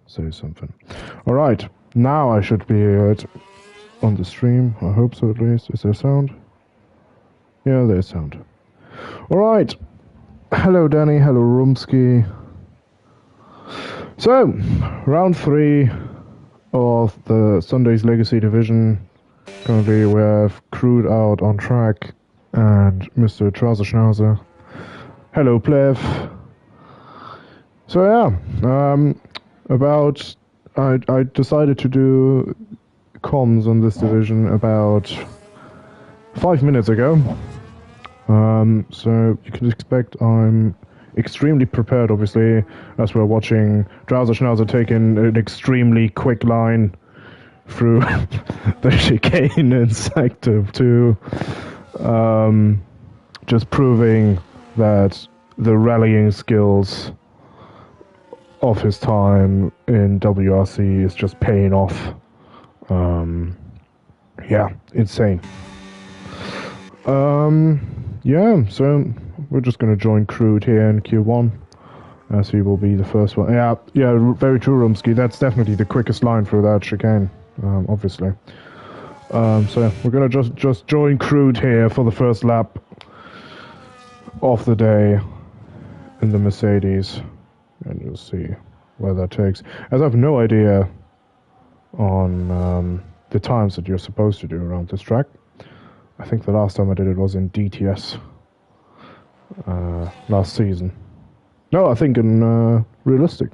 say something. Alright, now I should be on the stream. I hope so at least. Is there sound? Yeah, there's sound. Alright. Hello Danny, hello Rumsky. So, round 3 of the Sunday's Legacy Division. Currently we have Crude out on track and Mr. Trouser Schnauzer. Hello Plev. So yeah, I decided to do comms on this division about 5 minutes ago. So you can expect I'm extremely prepared, obviously, as we're watching Trouser Schnauzer taking an extremely quick line through the chicane in Sector 2, just proving that the rallying skills of his time in WRC is just paying off. Yeah, insane. Yeah, so we're just going to join Crude here in Q1, as he will be the first one. Yeah, very true, Rumsky. That's definitely the quickest line through that chicane, obviously. So we're going to just join Crude here for the first lap of the day in the Mercedes, and you'll see where that takes. As I have no idea on the times that you're supposed to do around this track. I think the last time I did it was in DTS last season. No, I think in Realistic.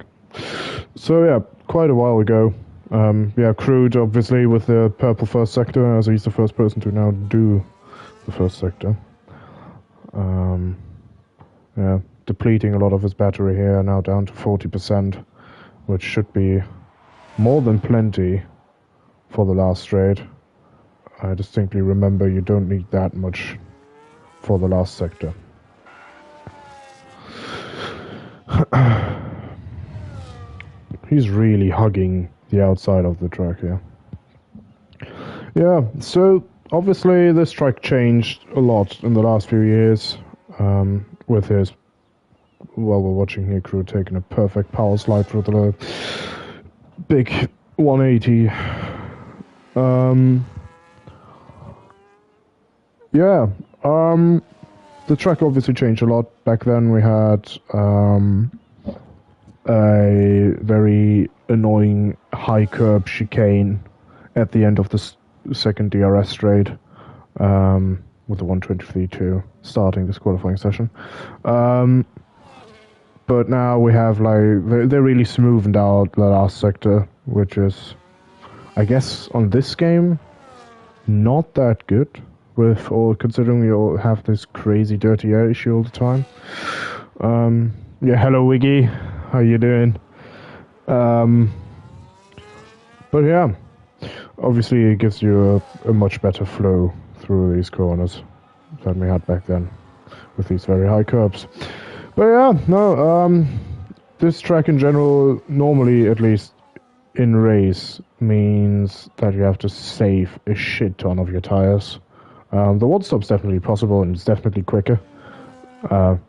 So yeah, quite a while ago. Yeah, Crude obviously with the purple first sector, as he's the first person to now do the first sector. Yeah, depleting a lot of his battery here, now down to 40%, which should be more than plenty for the last straight. I distinctly remember you don't need that much for the last sector. He's really hugging the outside of the track here. Yeah, so obviously this track changed a lot in the last few years, with his, well, we're watching here Crew taking a perfect power slide through the big 180. Yeah, the track obviously changed a lot. Back then we had a very annoying high curb chicane at the end of the second DRS straight, with the 123.2 starting this qualifying session. But now we have, like, they really smoothed out the last sector, which is, I guess, on this game, not that good. With all, considering you all have this crazy dirty air issue all the time. Yeah, hello Wiggy, how you doing? But yeah, obviously it gives you a much better flow through these corners than we had back then, with these very high curbs. But yeah, no, this track in general, normally at least in race, means that you have to save a shit ton of your tires. The one stop's definitely possible, and it's definitely quicker.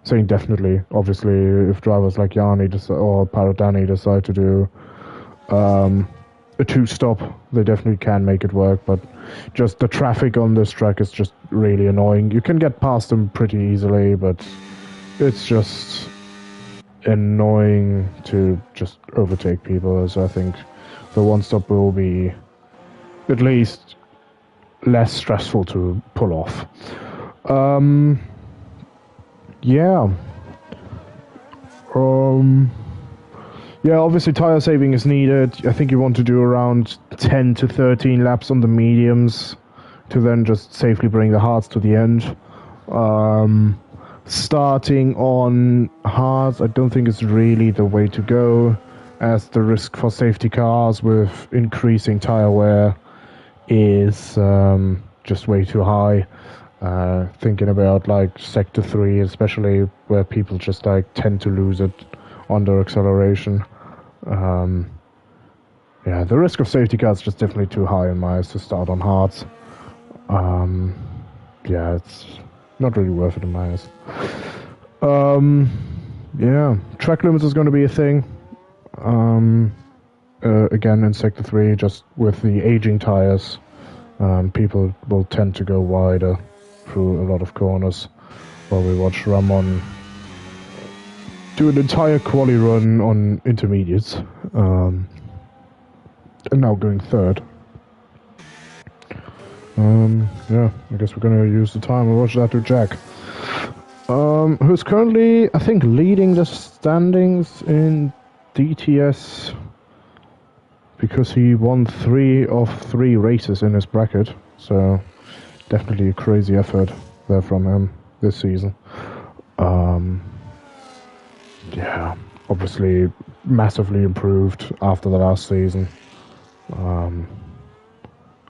Saying definitely, obviously, if drivers like Yanni or Paradani decide to do a two-stop, they definitely can make it work, but just the traffic on this track is just really annoying. You can get past them pretty easily, but it's just annoying to just overtake people, so I think the one-stop will be at least less stressful to pull off. Yeah. Yeah, obviously tire saving is needed. I think you want to do around 10 to 13 laps on the mediums to then just safely bring the hards to the end. Starting on hards, I don't think it's really the way to go, as the risk for safety cars with increasing tire wear is just way too high. Thinking about like sector 3, especially where people just like tend to lose it under acceleration. Yeah, the risk of safety cars is just definitely too high in my eyes to start on hards. Yeah, it's not really worth it in my eyes. Yeah, track limits is going to be a thing. again in Sector 3, just with the aging tires. People will tend to go wider through a lot of corners, while we watch Ramon do an entire quali run on intermediates, and now going third. Yeah, I guess we're gonna use the time and watch that to Jack. Who's currently, I think, leading the standings in DTS because he won 3 of 3 races in his bracket, so definitely a crazy effort there from him this season. Yeah, obviously massively improved after the last season.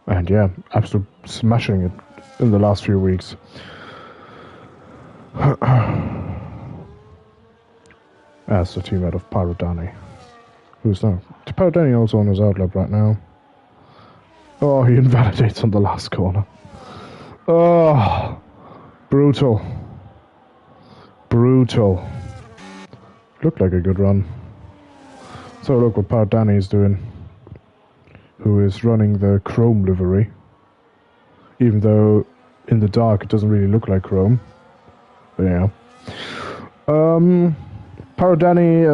And yeah, absolutely smashing it in the last few weeks. As the teammate of Pyrodani. Who's that? Pyrodani also on his outlap right now. Oh, he invalidates on the last corner. Oh, brutal. Brutal. Looked like a good run. So look what Pyrodani is doing. Who is running the chrome livery. Even though in the dark it doesn't really look like chrome. But yeah. Pyrodani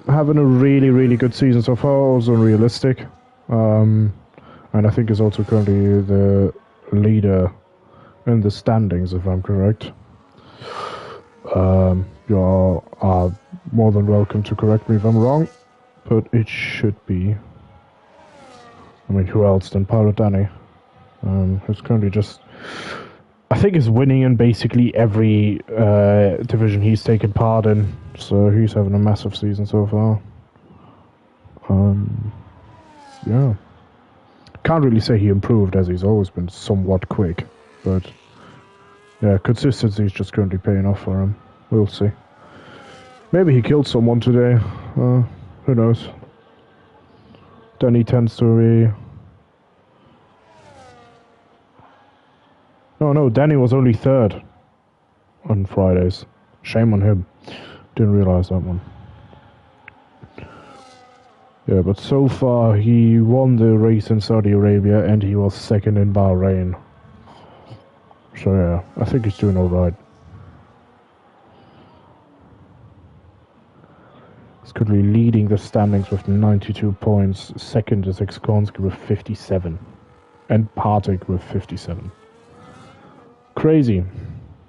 having a really good season so far, also realistic. And I think is also currently the leader in the standings, if I'm correct. You are more than welcome to correct me if I'm wrong, but it should be. I mean, who else than Pyrodani? Who's currently just, I think, is winning in basically every division he's taken part in. So he's having a massive season so far. Yeah. Can't really say he improved, as he's always been somewhat quick. But yeah, consistency is just currently paying off for him. We'll see. Maybe he killed someone today. Who knows? Danny tends to be... No, Danny was only third on Fridays. Shame on him. Didn't realize that one. Yeah, but so far he won the race in Saudi Arabia and he was second in Bahrain. So yeah, I think he's doing alright. He's currently leading the standings with 92 points. Second is Ekskonski with 57. And Partik with 57. Crazy.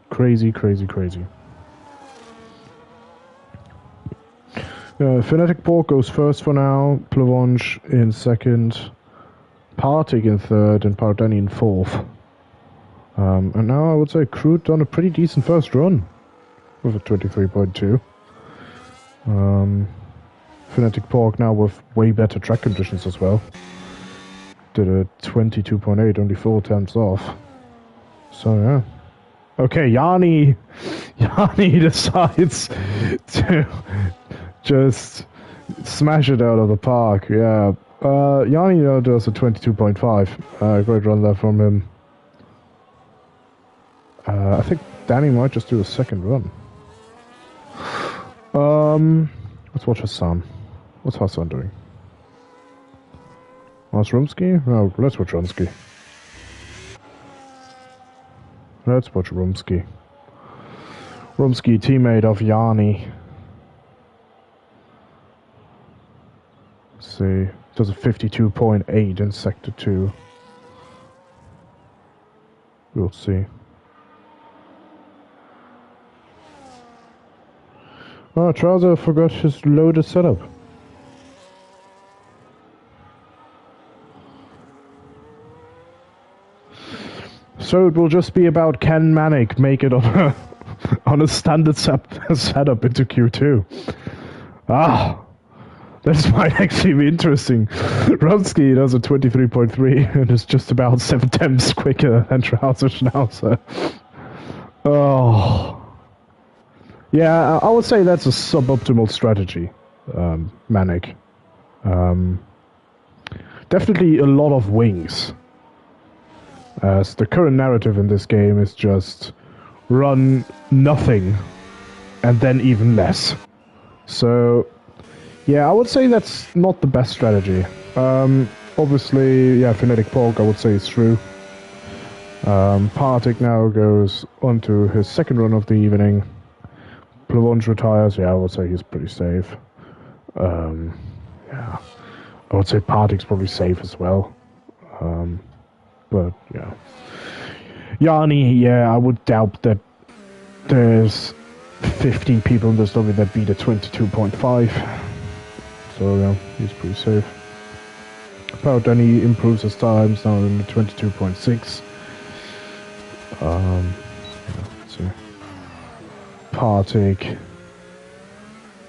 Crazy. Fnatic Pork goes first for now, Plavange in second, Partik in third, and Pyrodani in fourth. And now I would say Crude done a pretty decent first run with a 23.2. Fnatic Pork now with way better track conditions as well. Did a 22.8, only 4 tenths off. So yeah. Okay, Yanni decides to just smash it out of the park. Yeah. Yanni does a 22.5. Great run there from him. I think Danny might just do a second run. Let's watch Hassan. What's Hassan doing? What's Rumsky? No, let's watch Rumsky. Let's watch Rumsky. Rumsky, teammate of Yanni. Let's see. Does a 52.8 in Sector 2. We'll see. Oh, Trouser forgot his loaded setup. So it will just be about can Manic make it on a, on a standard setup into Q2. Ah, this might actually be interesting. Rumsky does a 23.3 and is just about 7 tenths quicker than Trouser Schnauzer. Oh. Yeah, I would say that's a suboptimal strategy, Manic. Definitely a lot of wings. As the current narrative in this game is just run nothing and then even less. So Yeah, I would say that's not the best strategy. Obviously, yeah, Phonetic Pork, I would say it's true. Partik now goes on to his second run of the evening. Plavonge retires. Yeah, I would say he's pretty safe. Yeah, I would say Partik's probably safe as well. But yeah, Yanni. Yeah, I would doubt that there's 15 people in this lobby that beat a 22.5. So yeah, he's pretty safe. About then he improves his times now in the 22.6. Let's see. Partik.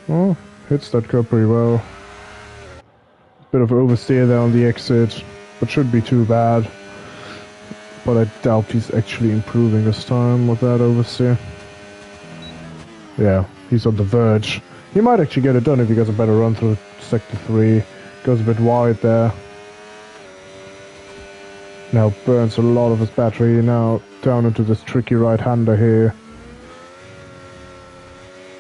Oh, hits that curve pretty well. Bit of oversteer there on the exit, but shouldn't be too bad. But I doubt he's actually improving his time with that oversteer. Yeah, he's on the verge. He might actually get it done if he gets a better run through Sector 3. Goes a bit wide there. Now burns a lot of his battery. Now down into this tricky right-hander here.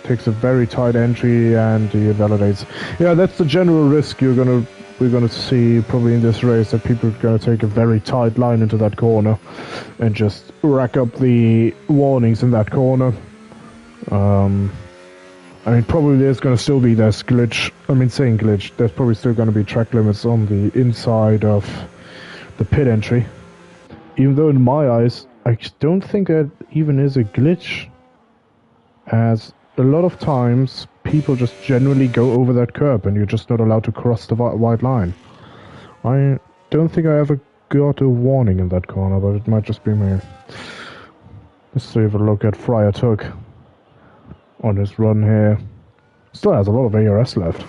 Takes a very tight entry and he invalidates. Yeah, that's the general risk we're gonna see probably in this race, that people are gonna take a very tight line into that corner and just rack up the warnings in that corner. I mean, probably there's gonna still be this glitch. I mean, saying glitch, there's probably still gonna be track limits on the inside of the pit entry. Even though in my eyes, I don't think that even is a glitch, as a lot of times people just generally go over that curb and you're just not allowed to cross the white line. I don't think I ever got a warning in that corner, but it might just be me. Let's have a look at Friar Tuck on his run here. Still has a lot of ARS left.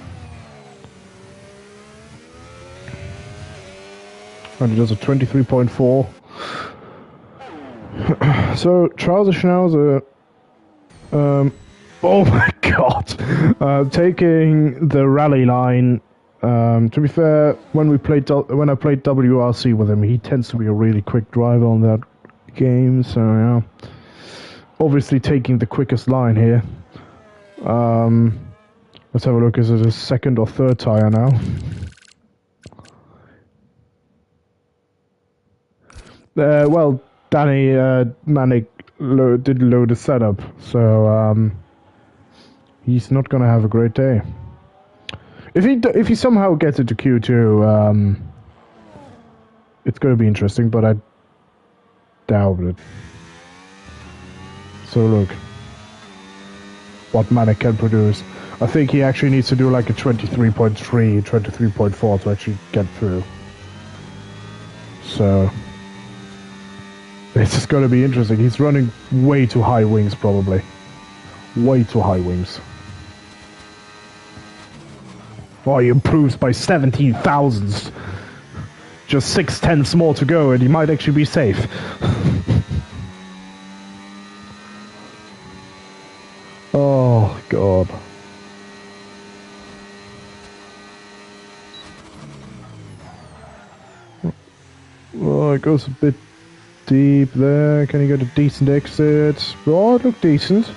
And he does a 23.4. So, Trouser Schnauzer, oh my god, taking the rally line. To be fair, when I played WRC with him, he tends to be a really quick driver on that game, so yeah. Obviously taking the quickest line here. Let's have a look, is it his second or third tire now? Well, Danny Manic did load the setup, so he's not gonna have a great day. If he somehow gets into Q2, it's gonna be interesting, but I doubt it. So look, what Manic can produce. I think he actually needs to do like a 23.3, 23.4 to actually get through. So it's just going to be interesting. He's running way too high wings, probably. Way too high wings. Oh, he improves by 17 thousandths. Just 6/10ths more to go, and he might actually be safe. Oh, God. Oh, it goes a bit deep there. Can he get a decent exit? Oh, it looked decent.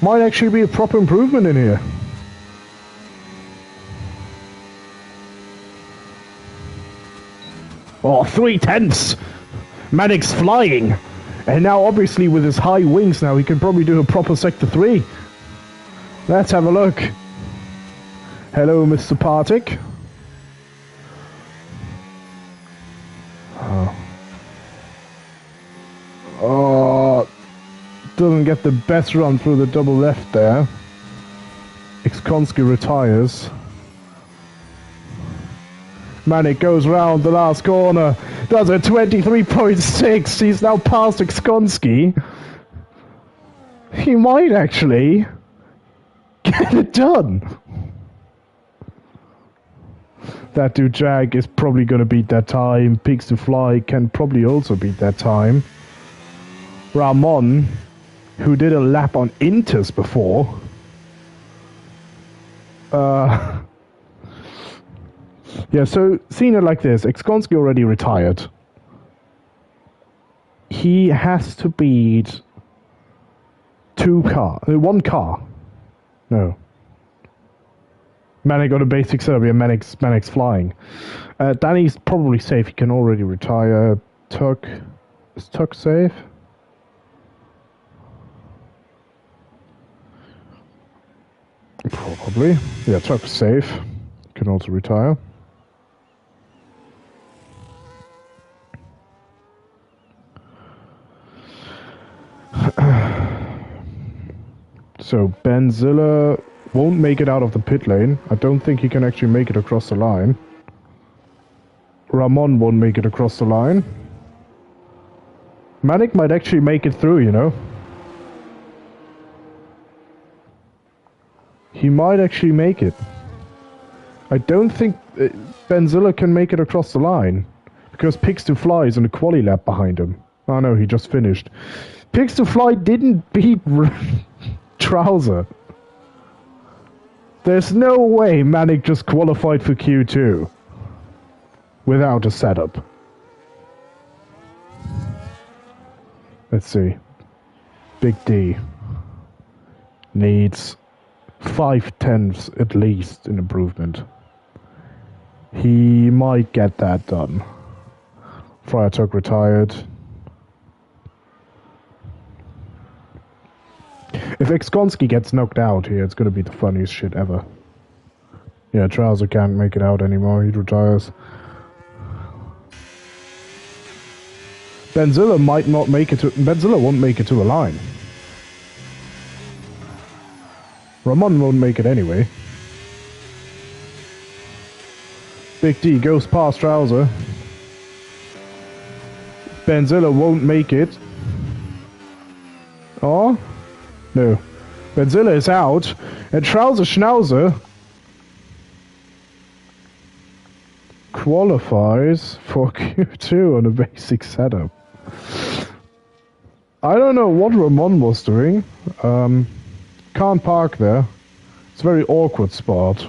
Might actually be a proper improvement in here. Oh, 3/10ths! Manic's flying! And now, obviously, with his high wings now, he can probably do a proper Sector 3. Let's have a look. Hello, Mr. Partik. Oh, doesn't get the best run through the double left there. Xkonski retires. Manic goes round the last corner. Does a 23.6. He's now past Xkonski. He might actually get it done. That dude Jag is probably going to beat that time. Pigs to Fly can probably also beat that time. Ramon, who did a lap on Inters before. Yeah, so seeing it like this, Xkonski already retired. He has to beat one car. No. Manic got a basic setup, yeah, Manic's flying. Danny's probably safe, he can already retire. Tuck... Is Tuck safe? Probably. Yeah, Tuck's safe. Can also retire. So Benzilla won't make it out of the pit lane. I don't think he can actually make it across the line. Ramon won't make it across the line. Manic might actually make it through, you know. He might actually make it. I don't think Benzilla can make it across the line. Because Pigs to Fly is in a quali lap behind him. Oh no, he just finished. Pigs to Fly didn't beat Trouser. There's no way Manic just qualified for Q2 without a setup. Let's see. Big D needs 5/10 at least in improvement. He might get that done. Friar Tuck retired. If Exkonsky gets knocked out here, it's gonna be the funniest shit ever. Yeah, Trouser can't make it out anymore, he retires. Benzilla might not make it to... Benzilla won't make it to a line. Ramon won't make it anyway. Big D goes past Trouser. Benzilla won't make it. Oh? No. Benzilla is out. And Trouser Schnauzer qualifies for Q2 on a basic setup. I don't know what Ramon was doing. Can't park there. It's a very awkward spot.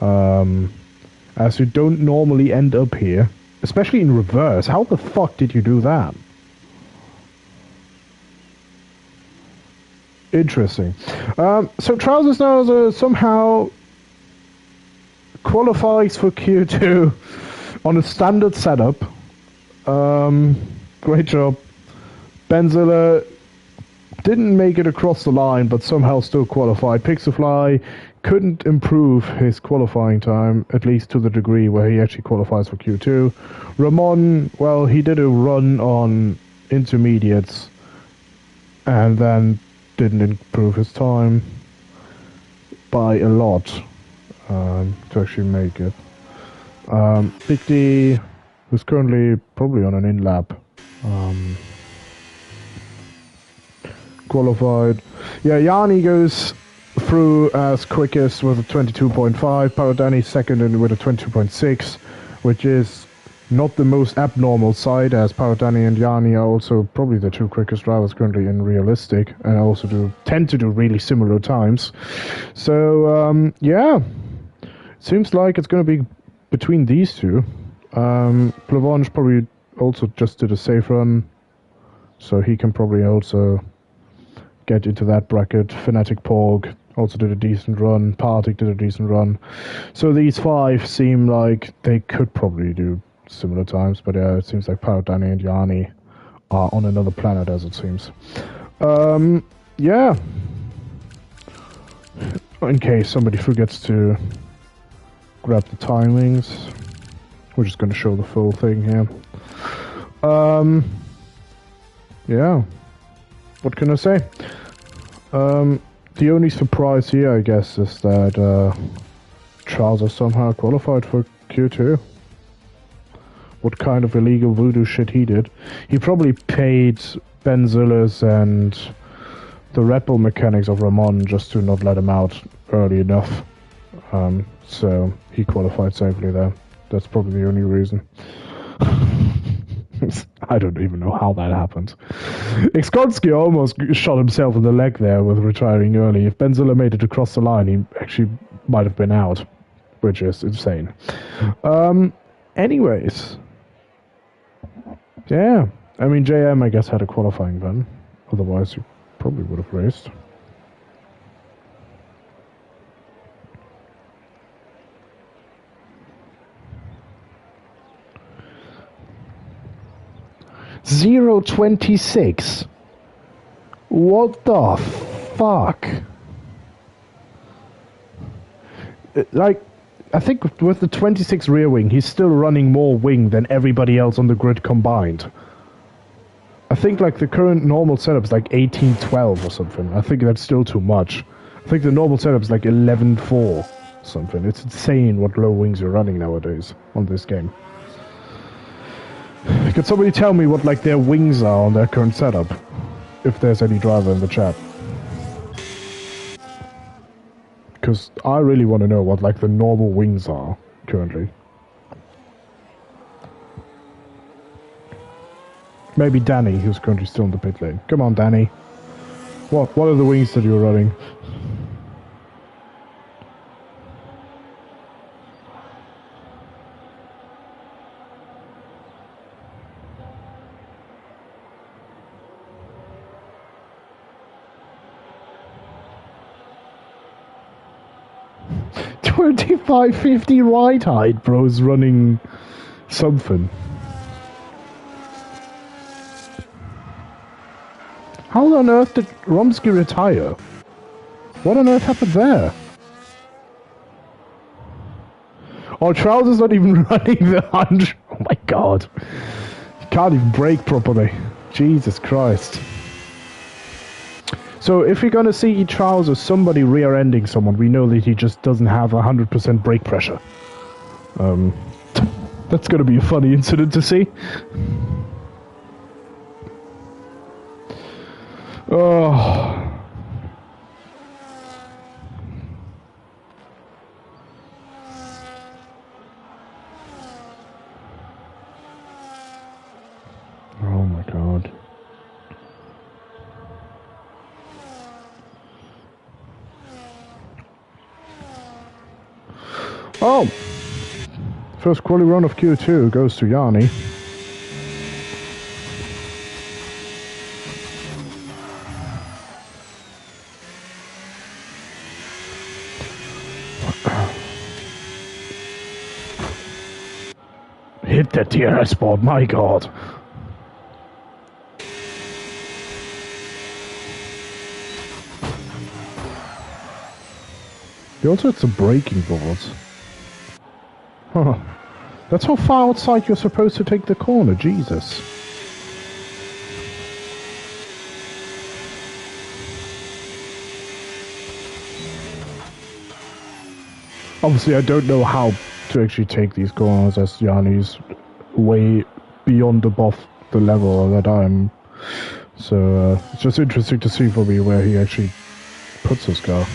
As you don't normally end up here. Especially in reverse. How the fuck did you do that? Interesting. So Trousers now somehow qualifies for Q2 on a standard setup. Great job. Benzilla didn't make it across the line, but somehow still qualified. Pixelfly couldn't improve his qualifying time, at least to the degree where he actually qualifies for Q2. Ramon, well, he did a run on intermediates and then didn't improve his time by a lot to actually make it. Big D, who's currently probably on an in-lap, qualified. Yeah, Yanni goes through as quickest with a 22.5, Paradani second and with a 22.6, which is not the most abnormal side, as Paradani and Yanni are also probably the two quickest drivers currently in realistic, and also tend to do really similar times. So, yeah, seems like it's going to be between these two. Plavange probably also just did a safe run, so he can probably also get into that bracket. Fnatic Porg also did a decent run. Partic did a decent run. So these five seem like they could probably do similar times, but yeah, it seems like Paradani and Yanni are on another planet, as it seems. Yeah. In case somebody forgets to grab the timings, we're just going to show the full thing here. Yeah. What can I say? The only surprise here, I guess, is that Trouser somehow qualified for Q2. What kind of illegal voodoo shit he did. He probably paid Benzilla's and the Rebel mechanics of Ramon just to not let him out early enough. So he qualified safely there. That's probably the only reason. I don't even know how that happened. Exkonsky almost shot himself in the leg there with retiring early. If Benzilla made it across the line, he actually might have been out, which is insane. Anyways. Yeah. I mean, JM, I guess, had a qualifying run. Otherwise, he probably would have raced. 0.26. What the fuck? Like, I think with the 26 rear wing, he's still running more wing than everybody else on the grid combined. I think like the current normal setup is like 18.12 or something. I think that's still too much. I think the normal setup is like 11.4 something. It's insane what low wings you're running nowadays on this game. Could somebody tell me what like their wings are on their current setup? If there's any driver in the chat. Because I really want to know what like the normal wings are currently. Maybe Danny, who's currently still in the pit lane. Come on, Danny. What are the wings that you're running? $25.50 ride height, bro's running something. How on earth did Romsky retire? What on earth happened there? Oh, Trousers not even running the 100. Oh my god. Can't even brake properly. Jesus Christ. So if you're gonna see Trousers somebody rear-ending someone, we know that he just doesn't have 100% brake pressure. That's gonna be a funny incident to see. Oh. Oh my god. Oh! First quality run of Q2 goes to Yanni. Hit that DRS board, my god. He also had some braking boards. Huh. That's how far outside you're supposed to take the corner, Jesus. Obviously, I don't know how to actually take these corners, as Yanni's way beyond above the level that I'm. So, it's just interesting to see for me where he actually puts his car.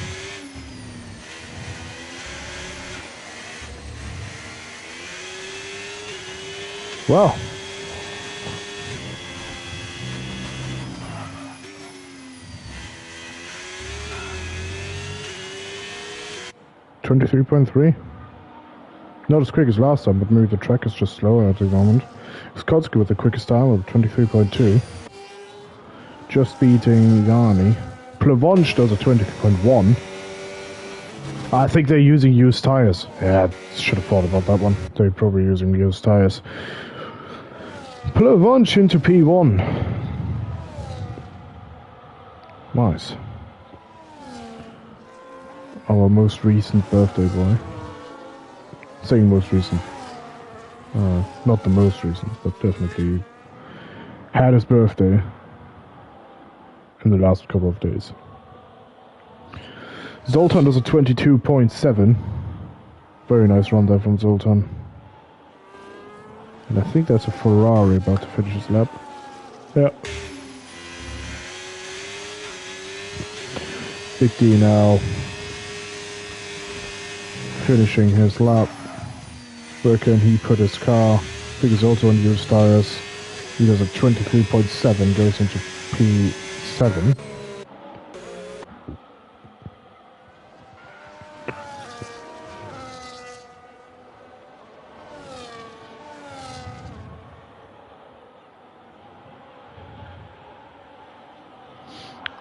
Well. $23.3. Not as quick as last time, but maybe the track is just slower at the moment. Skotsky with the quickest time of 23.2. Just beating Yanni. Plavonch does a 23.1. I think they're using used tires. Yeah, should have thought about that one. They're probably using used tires. Plavonch into P1. Nice. Our most recent birthday boy. Saying most recent. Not the most recent, but definitely had his birthday in the last couple of days. Zoltan does a 22.7. Very nice run there from Zoltan. And I think that's a Ferrari about to finish his lap. Yeah. Big D now finishing his lap. Where can he put his car? I think he's also on used tires. He does a 23.7, goes into P7.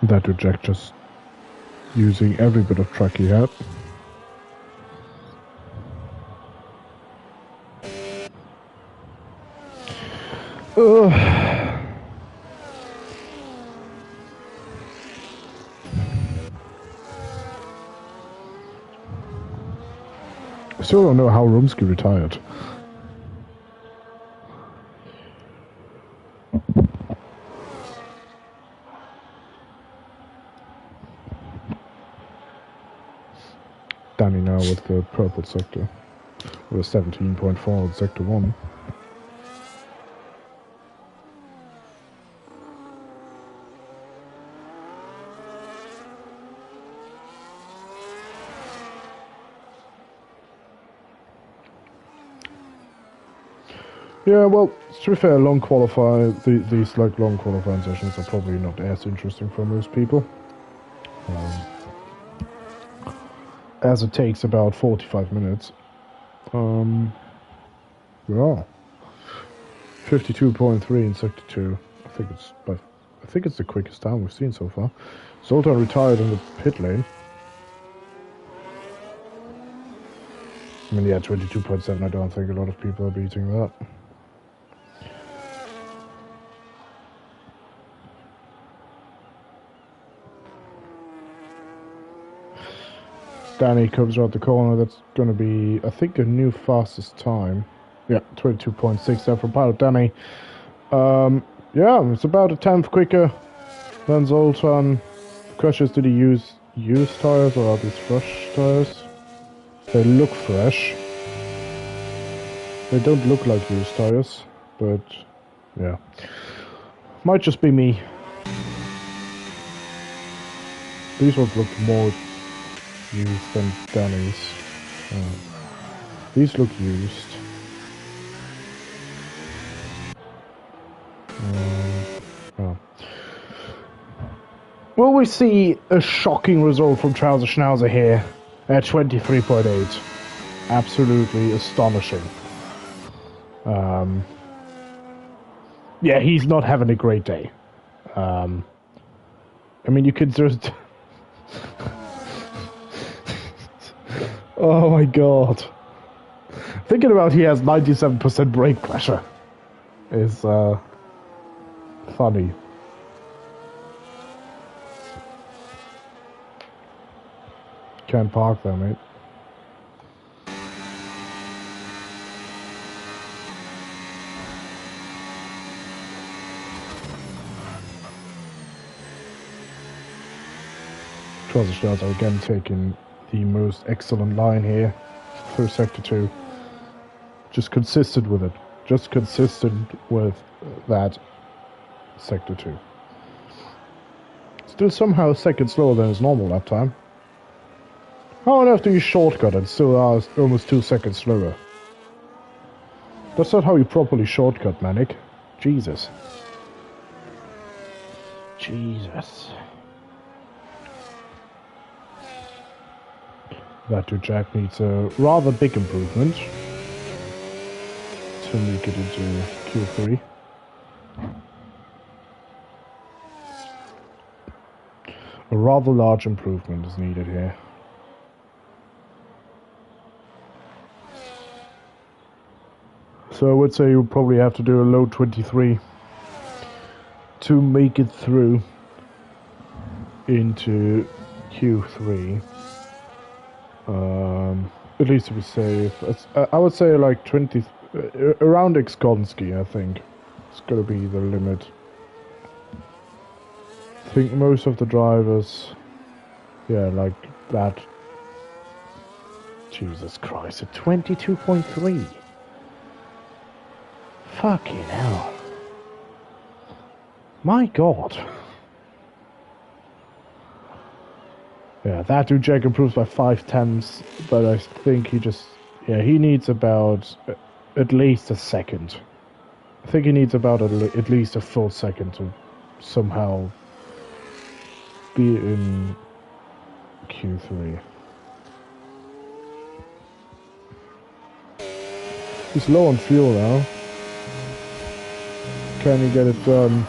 That to Jack just using every bit of track he had. still don't know how Rumsky retired. Danny now with the purple sector. With a 17.4 in sector 1. Yeah, well, to be fair, long these like long qualifying sessions are probably not as interesting for most people. As it takes about 45 minutes. Yeah. 52.3 in sector 2. I think it's the quickest time we've seen so far. Zoltan retired in the pit lane. I mean, yeah, 22.7, I don't think a lot of people are beating that. Danny comes around the corner. That's going to be, I think, a new fastest time. Yeah, 22.6 there from Pilot Danny. Yeah, it's about a tenth quicker than Zoltan. Questions, did he use used tires or are these fresh tires? They look fresh. They don't look like used tires, but yeah. Might just be me. These ones look more used than Danny's. These look used. Oh. Will we see a shocking result from Trouser Schnauzer here at 23.8? Absolutely astonishing. Yeah, he's not having a great day. I mean, you could just... Oh my god. Thinking about he has 97% brake pressure is funny. Can't park there, mate. Trouser Schnauzer again taking the most excellent line here through sector 2. Just consistent with it. Just consistent with that sector 2. Still somehow a second slower than his normal lap time. How on earth do you shortcut and still are almost 2 seconds slower? That's not how you properly shortcut, Manic. Jesus. Jesus. That to Jack needs a rather big improvement to make it into Q3. A rather large improvement is needed here. So I would say you probably have to do a low 23 to make it through into Q3. At least to be safe. I would say like 20, around Xkonski, I think. It's gotta be the limit. I think most of the drivers, yeah, like that. Jesus Christ, at 22.3. Fucking hell. My god. Yeah, that dude Jack improves by 5/10, but I think he just... Yeah, he needs about at least a second. I think he needs about at least a full second to somehow be in Q3. He's low on fuel now. Can he get it done?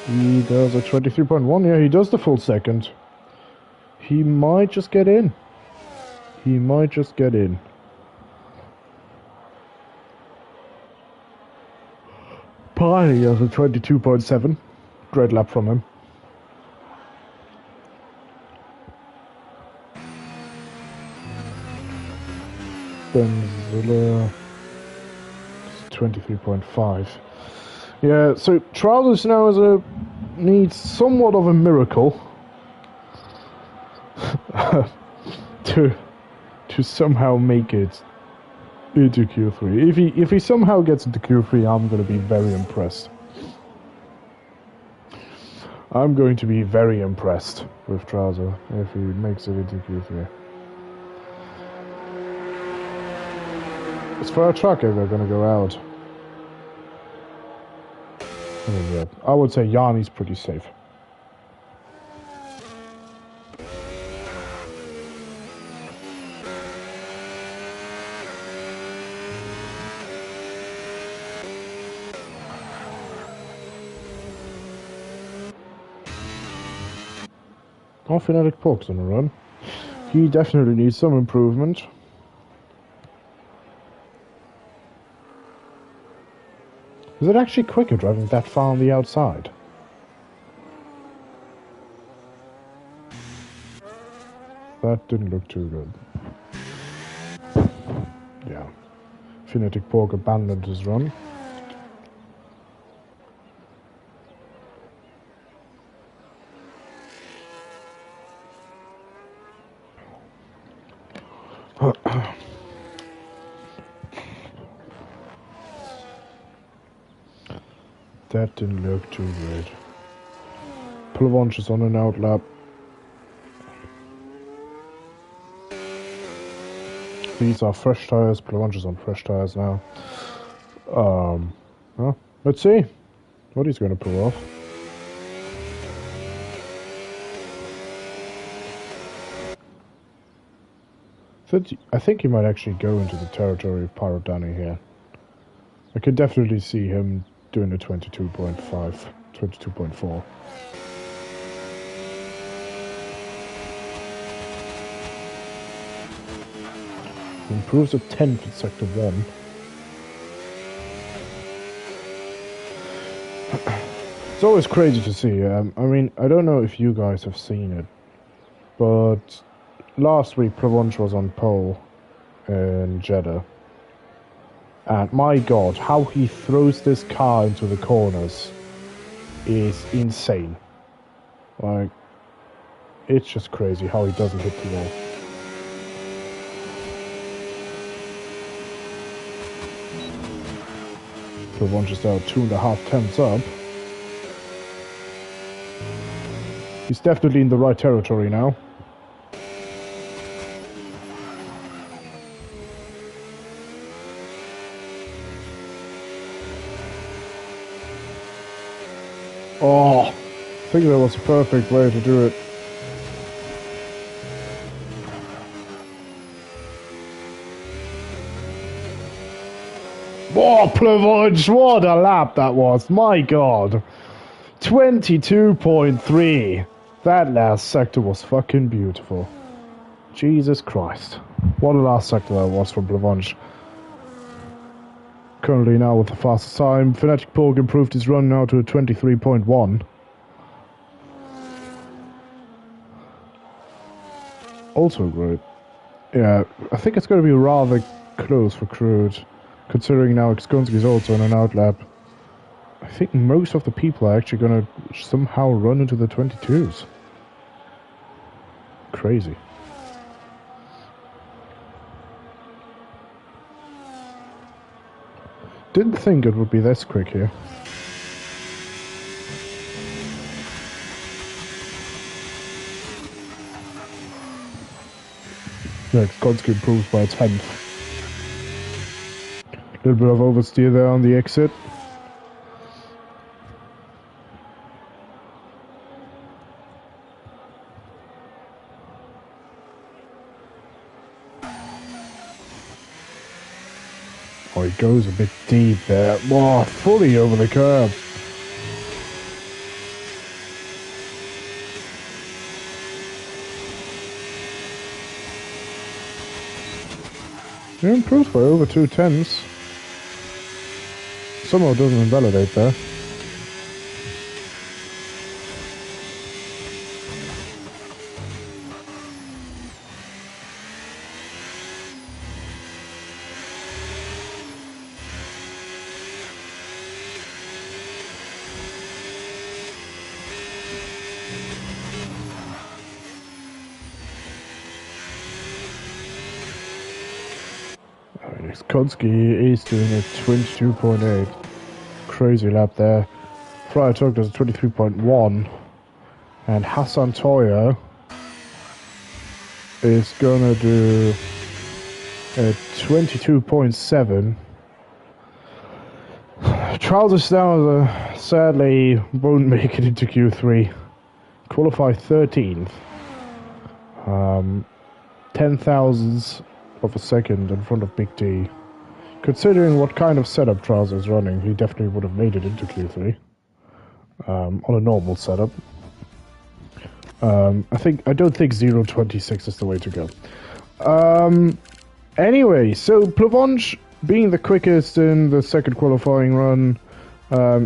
He does a 23.1. Yeah, he does the full second. He might just get in. He might just get in. Party has a 22.7. Great lap from him. Benzilla 23.5. Yeah, so Trousers now needs somewhat of a miracle to somehow make it into Q3. If he somehow gets into Q3, I'm going to be very impressed. I'm going to be very impressed with Trouser if he makes it into Q3. As far as truck, they're going to go out. Yeah, I would say Yanni's pretty safe. Oh, Fnatic Pork's on the run. He definitely needs some improvement. Is it actually quicker driving that far on the outside? That didn't look too good. Yeah. Fnatic Pork abandoned his run. That didn't look too good. Plavonch is on an outlap. These are fresh tires. Plavonch is on fresh tires now. Well, let's see what he's going to pull off. I think he might actually go into the territory of Pyro Danny here. I could definitely see him doing a 22.5, 22.4. He improves a 10th in Sector 1. It's always crazy to see. I mean, I don't know if you guys have seen it, but last week Plavonch was on pole in Jeddah. And my god, how he throws this car into the corners is insane. Like, it's just crazy how he doesn't hit the wall. Plavonch is now 2.5 tenths up. He's definitely in the right territory now. Oh, I think that was a perfect way to do it. Oh, Plavonch, what a lap that was. My god. 22.3. That last sector was fucking beautiful. Jesus Christ. What a last sector that was from Plavonch. Currently now with the fastest time. Fnatic Pork improved his run now to a 23.1. Also great. Yeah, I think it's going to be rather close for Crude, considering now Xkonski's also on an outlap. I think most of the people are actually going to somehow run into the 22s. Crazy. Didn't think it would be this quick here. Yeah, Xkonski improves by a 10th. Little bit of oversteer there on the exit. Oh, he goes a bit deep there. Oh, fully over the curb. He improves by over 2 tenths. Somehow doesn't invalidate there. Skotsky is doing a 22.8. Crazy lap there. Fryer Turk does a 23.1. And Hassan Toya is gonna do a 22.7. Charles now sadly won't make it into Q3. Qualify 13th. 10 thousandths of a second in front of Big T. Considering what kind of setup Charles is running, he definitely would have made it into Q3. On a normal setup. I don't think 0.26 is the way to go. Anyway, so Plavonge being the quickest in the second qualifying run,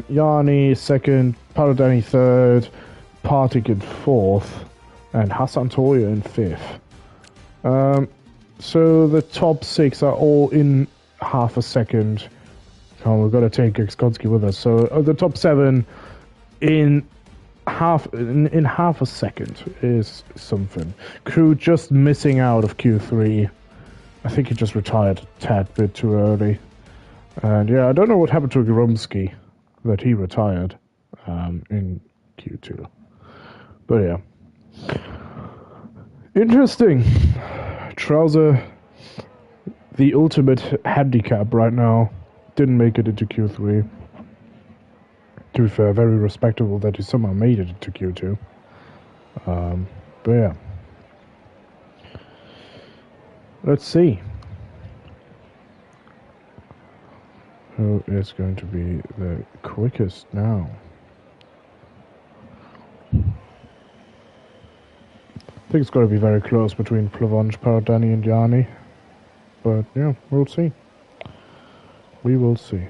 Yanni second, Paradani third, Partik in fourth, and Hassan Toya in fifth. So the top six are all in half a second. Oh, we've got to take Skotsky with us. So the top seven in half a second is something. Crew just missing out of Q3. I think he just retired a tad bit too early. And yeah, I don't know what happened to Gromsky that he retired in Q2. But yeah. Interesting. Trouser, the ultimate handicap right now, didn't make it into Q3. To be fair, very respectable that he somehow made it into Q2. But yeah. Let's see. Who is going to be the quickest now? I think it's got to be very close between Plavonge, Paradani and Yanni. But yeah, we'll see. We will see.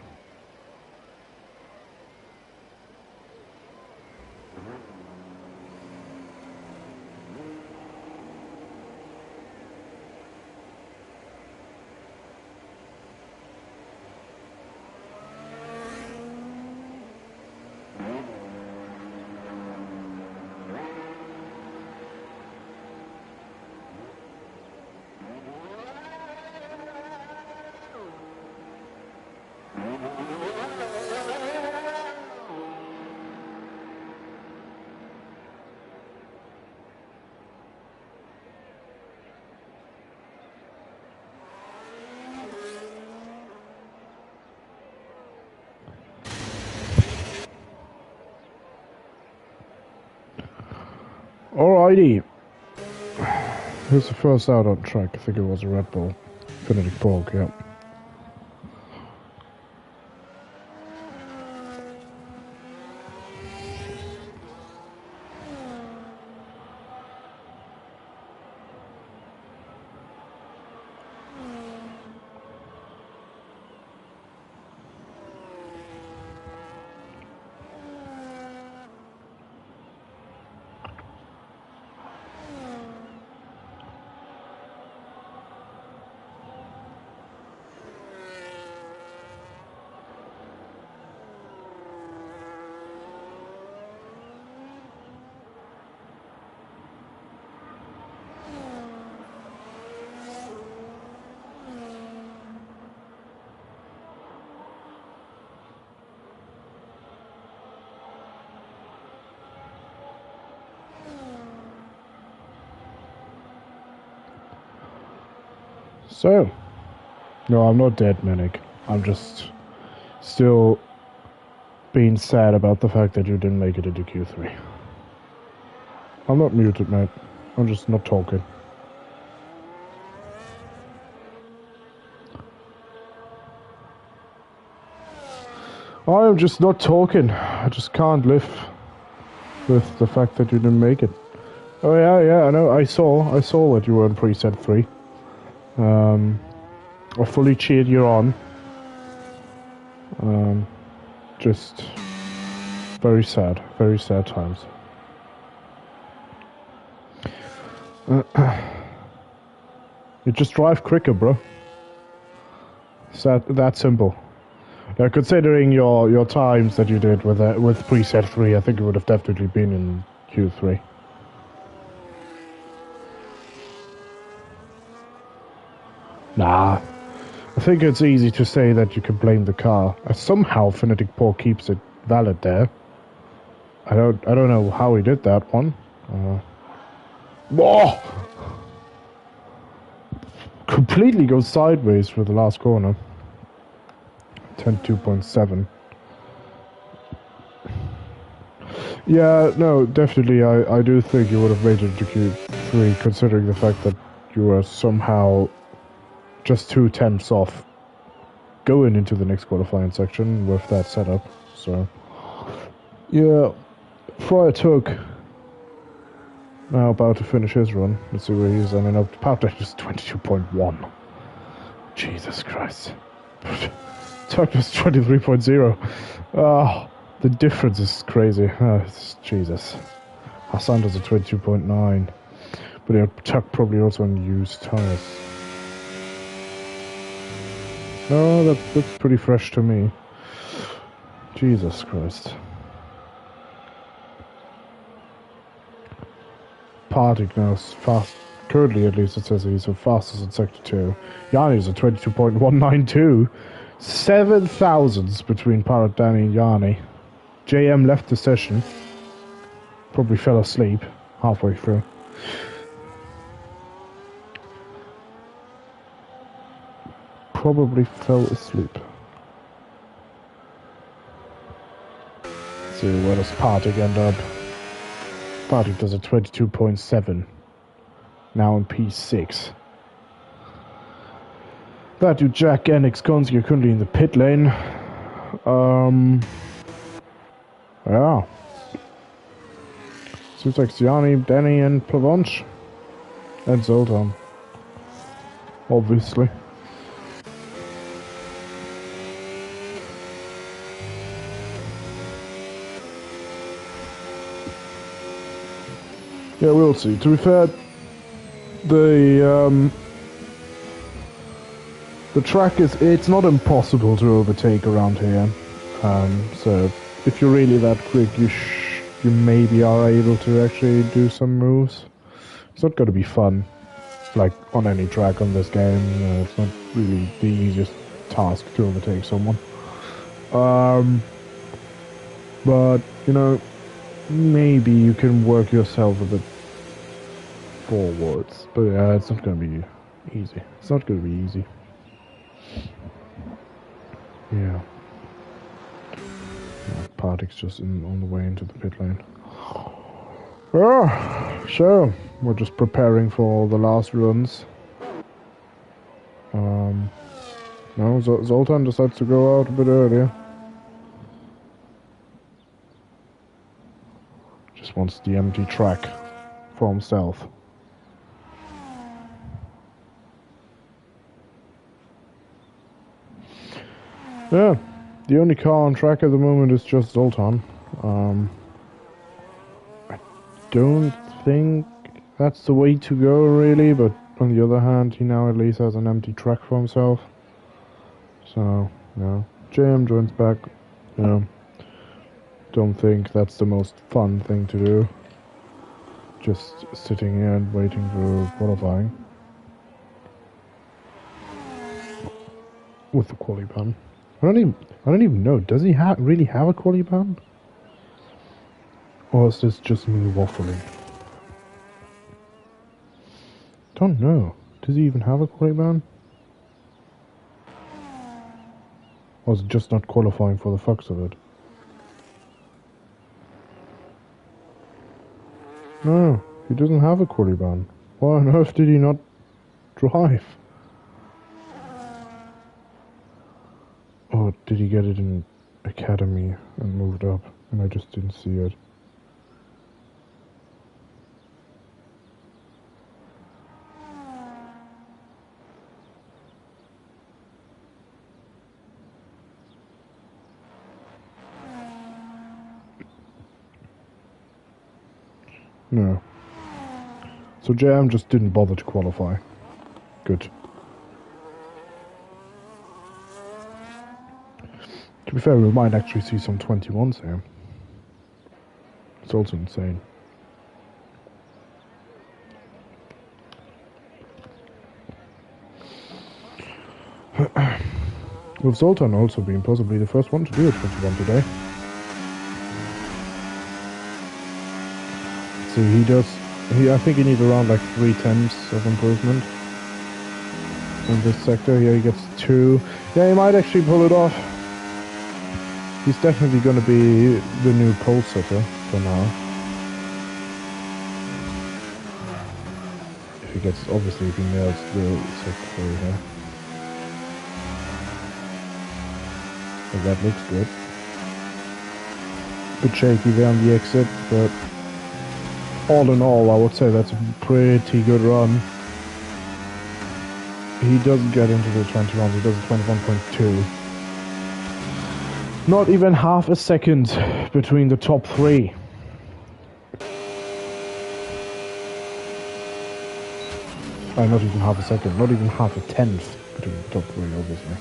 Alrighty. Who's the first out on track? I think it was a Red Bull. Infinity Pork, yeah. So, no, I'm not dead, Minik. I'm just still being sad about the fact that you didn't make it into Q3. I'm not muted, mate. I'm just not talking. I'm just not talking. I just can't live with the fact that you didn't make it. Oh yeah, I know. I saw that you were in preset 3. I fully cheered you on. Just very sad times. You just drive quicker, bro. It's that simple. Now, considering your times that you did with preset 3, I think it would have definitely been in Q3. Nah, I think it's easy to say that you can blame the car. Somehow Phonetic Paw keeps it valid there. I don't know how he did that one. Whoa! Completely goes sideways for the last corner. 10.2.7. Yeah, no, definitely. I do think you would have made it to Q3, considering the fact that you were somehow just 2 tenths off going into the next qualifying section with that setup. So, yeah, Fryer took. Now about to finish his run. Let's see where he is. I mean, up Power is 22.1. Jesus Christ. Tuck was 23.0. Oh, the difference is crazy. Oh, Jesus. Hassan does a 22.9. But yeah, Tuck probably also on used tires. No, that looks pretty fresh to me. Jesus Christ. Partic now is fast. Currently, at least, it says he's the fastest in Sector 2. Yanni's a 22.192. 7 thousandths between Parrot, Danny, and Yanni. JM left the session. Probably fell asleep halfway through. Probably fell asleep. Let's see, where does Partic end up? Partic does a 22.7. Now in P6. That dude Jack Enix Konski are currently in the pit lane. Yeah. Seems like Siani, Danny, and Plavonch. And Zoltan. Obviously. Yeah, we'll see. To be fair, the track it's not impossible to overtake around here. So if you're really that quick, you maybe are able to actually do some moves. It's not going to be fun, like on any track on this game. It's not really the easiest task to overtake someone. But you know, maybe you can work yourself a bit forwards. But yeah, it's not going to be easy. It's not going to be easy. Yeah. Partic's just on the way into the pit lane. Oh, so we're just preparing for the last runs. No, Zoltan decides to go out a bit earlier. Just wants the empty track for himself. Yeah, the only car on track at the moment is just Zoltan. I don't think that's the way to go, really, but on the other hand, he now at least has an empty track for himself. So, yeah. JM joins back. Yeah. Don't think that's the most fun thing to do. Just sitting here and waiting for qualifying. With the quali ban. I don't even know. Does he really have a quali ban? Or is this just me waffling? Don't know. Does he even have a quali ban? Or is it just not qualifying for the fucks of it? No, he doesn't have a quali ban. Why on earth did he not drive? Or did he get it in Academy and moved up and I just didn't see it? No. So JM just didn't bother to qualify. Good. To be fair, we might actually see some 21s here. It's also insane. With Zoltan also being possibly the first one to do a 21 today. See, I think he needs around like 3/10 of improvement in this sector. Here he gets 2. Yeah, he might actually pull it off. He's definitely going to be the new pole sitter for now. If he nails the sector here. But that looks good. Bit shaky there on the exit, but all in all, I would say that's a pretty good run. He doesn't get into the 21s, he does a 21.2. Not even half a second between the top 3. Not even half a second, not even half a tenth between the top 3, obviously.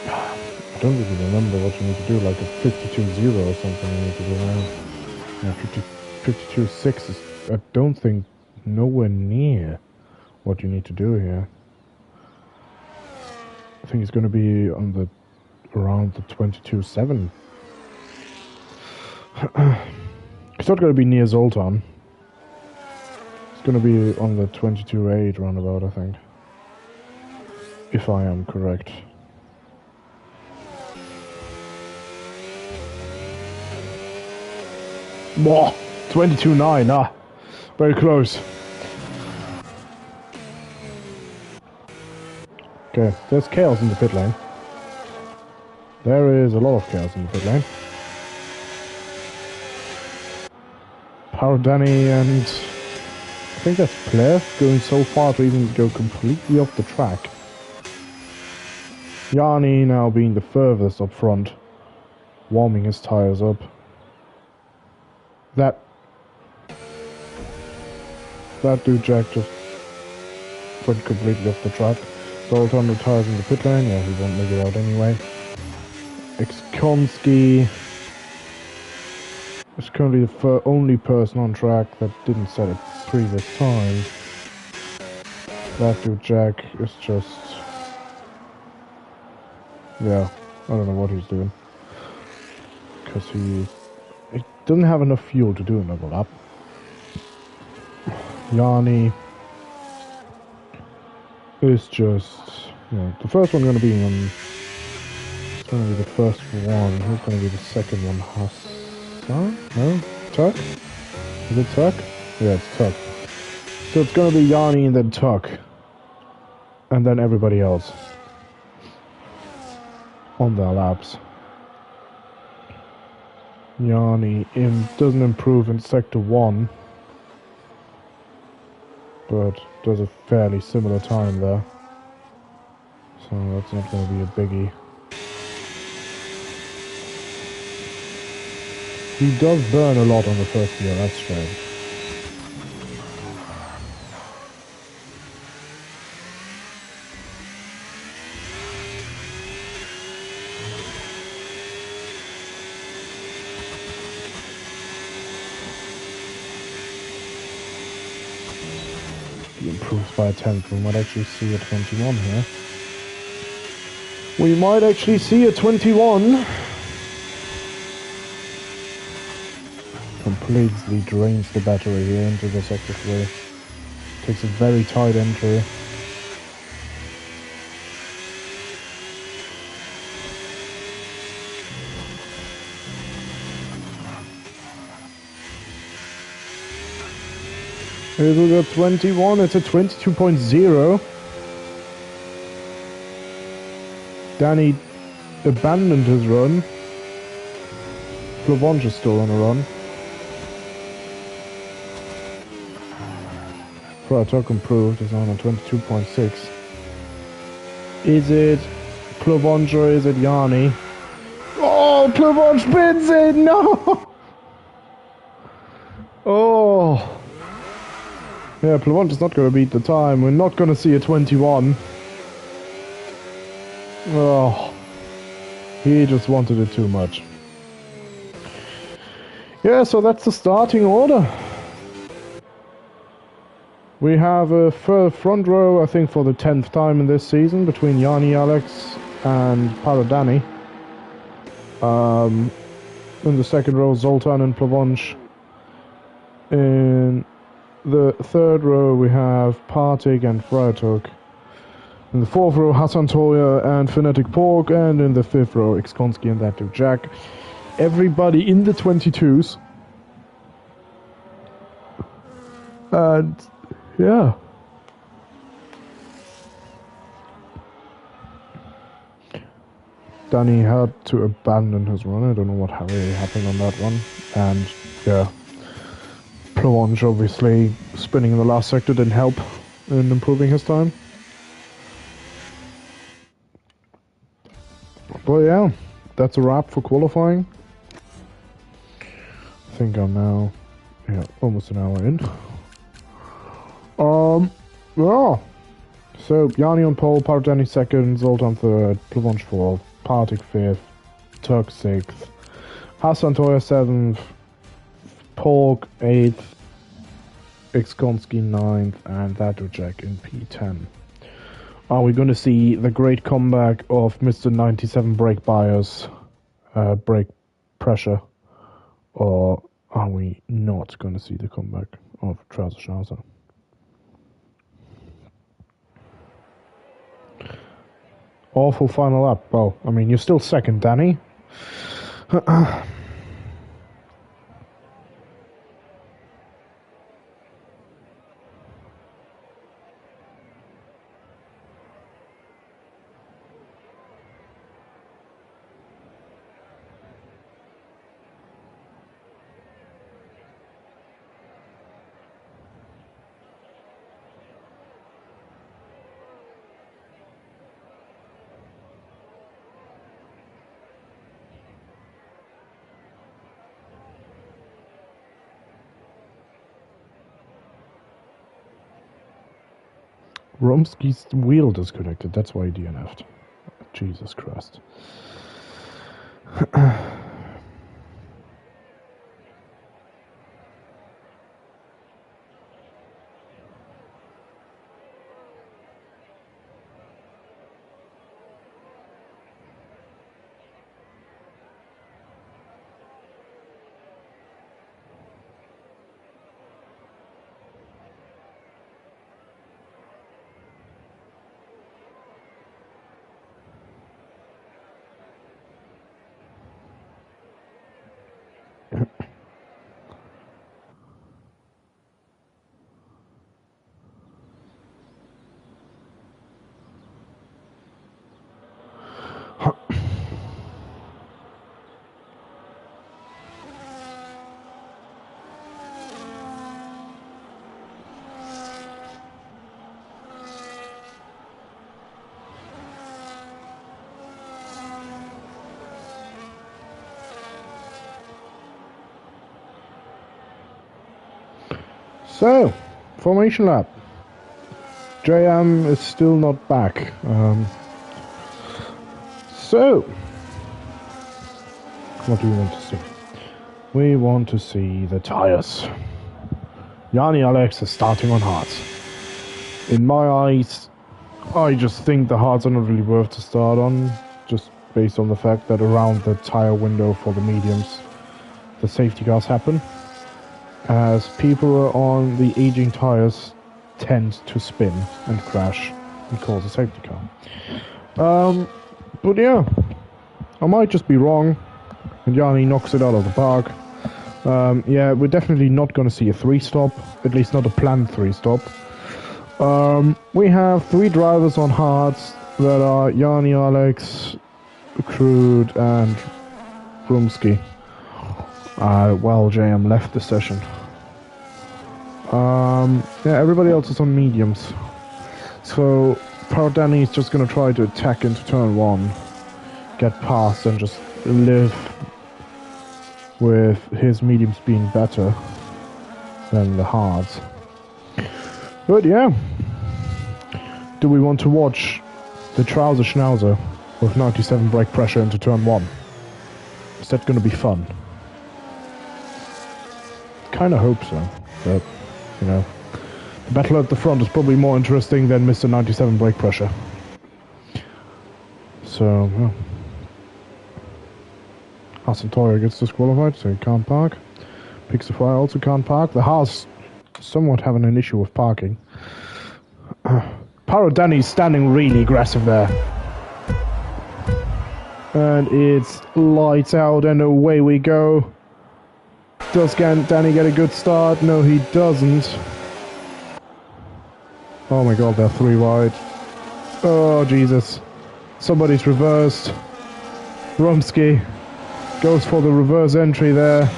I don't really remember what you need to do, like a 52.0 or something you need to do now. Yeah, 52.6 is, I don't think, nowhere near what you need to do here. I think it's going to be on around the 22.7. It's not going to be near Zoltan. It's going to be on the 22.8 roundabout, I think. If I am correct. Whoa! 22.9, very close. Okay, there's chaos in the pit lane. There is a lot of chaos in the pit lane. Power Danny and I think that's Player going so far to even go completely off the track. Yanni now being the furthest up front, warming his tires up. That dude Jack just went completely off the track. Zoltan retires in the pit lane. Yeah, he won't make it out anyway. Xkonski is currently the only person on track that didn't set a previous time. That dude Jack is just... yeah, I don't know what he's doing. Because he doesn't have enough fuel to do another lap. Yanni is just... yeah, the first one going to be on... it's going to be the first one. Who's going to be the second one? Hassan? No? Tuck? Is it Tuck? Yeah, it's Tuck. So it's going to be Yanni and then Tuck. And then everybody else. On their laps. Yanni doesn't improve in Sector 1. But does a fairly similar time there. So that's not going to be a biggie. He does burn a lot on the first gear, that's straight. He improves by a 10th. We might actually see a 21 here. We might actually see a 21. Completely drains the battery here into the sector 3. Takes a very tight entry. Here we go, 21, it's a 22.0. Danny abandoned his run. Plavonge is still on a run. Tuck improved, is on a 22.6. Is it Plavonge or is it Yanni? Oh, Plavonge spins it! No! Oh! Yeah, Plavonge is not going to beat the time. We're not going to see a 21. Oh. He just wanted it too much. Yeah, so that's the starting order. We have a front row, I think, for the 10th time in this season between Yanni Alex and Paradani. In the second row, Zoltan and Plavonch. In the third row, we have Partig and Freitag. In the fourth row, Hassan Toya and Phonetic Pork. And in the fifth row, Xkonski and That Dude Jack. Everybody in the 22s. And, yeah. Danny had to abandon his run. I don't know what really happened on that one. And, yeah. Plavonch obviously spinning in the last sector didn't help in improving his time. But yeah, that's a wrap for qualifying. I think I'm now, almost an hour in. Yeah. So Yanni on pole, Paradani second, Zoltan third, Plavonch fourth, Partig fifth, Turk sixth, Hassan Toya seventh, Pork 8th, Xkonski 9th, and Thatujek in P10. Are we going to see the great comeback of Mr. 97 brake bias, brake pressure, or are we not going to see the comeback of Trouser Schnauzer? Awful final lap. Well, I mean, you're still second, Danny. Romsky's wheel disconnected, that's why he DNF'd. Jesus Christ. So, formation lap. JM is still not back. So, what do we want to see? We want to see the tires. Yanni Alex is starting on hards. In my eyes, I just think the hards are not really worth to start on, just based on the fact that around the tire window for the mediums, the safety cars happen. As people on the aging tires tend to spin and crash and cause a safety car. But yeah, I might just be wrong, and Yanni knocks it out of the park. Yeah, we're definitely not going to see a 3-stop, at least not a planned 3-stop. We have 3 drivers on hards that are Yanni, Alex, Crude, and Rumsky. Well, JM left the session. Yeah, everybody else is on mediums. So, Paradani is just going to try to attack into turn 1, get past, and just live with his mediums being better than the hards. But yeah, do we want to watch the Trouser Schnauzer with 97 brake pressure into turn 1? Is that going to be fun? Kind of hope so, but you know, The battle at the front is probably more interesting than Mr. 97 brake pressure. So, well. Haas and Toya gets disqualified, so he can't park. Pixify also can't park. The Haas somewhat having an issue with parking. Paro Danny's standing really aggressive there. And it's lights out and away we go. Does Danny get a good start? No, he doesn't. Oh my god, they're 3 wide. Oh, Jesus. Somebody's reversed. Rumsky goes for the reverse entry there.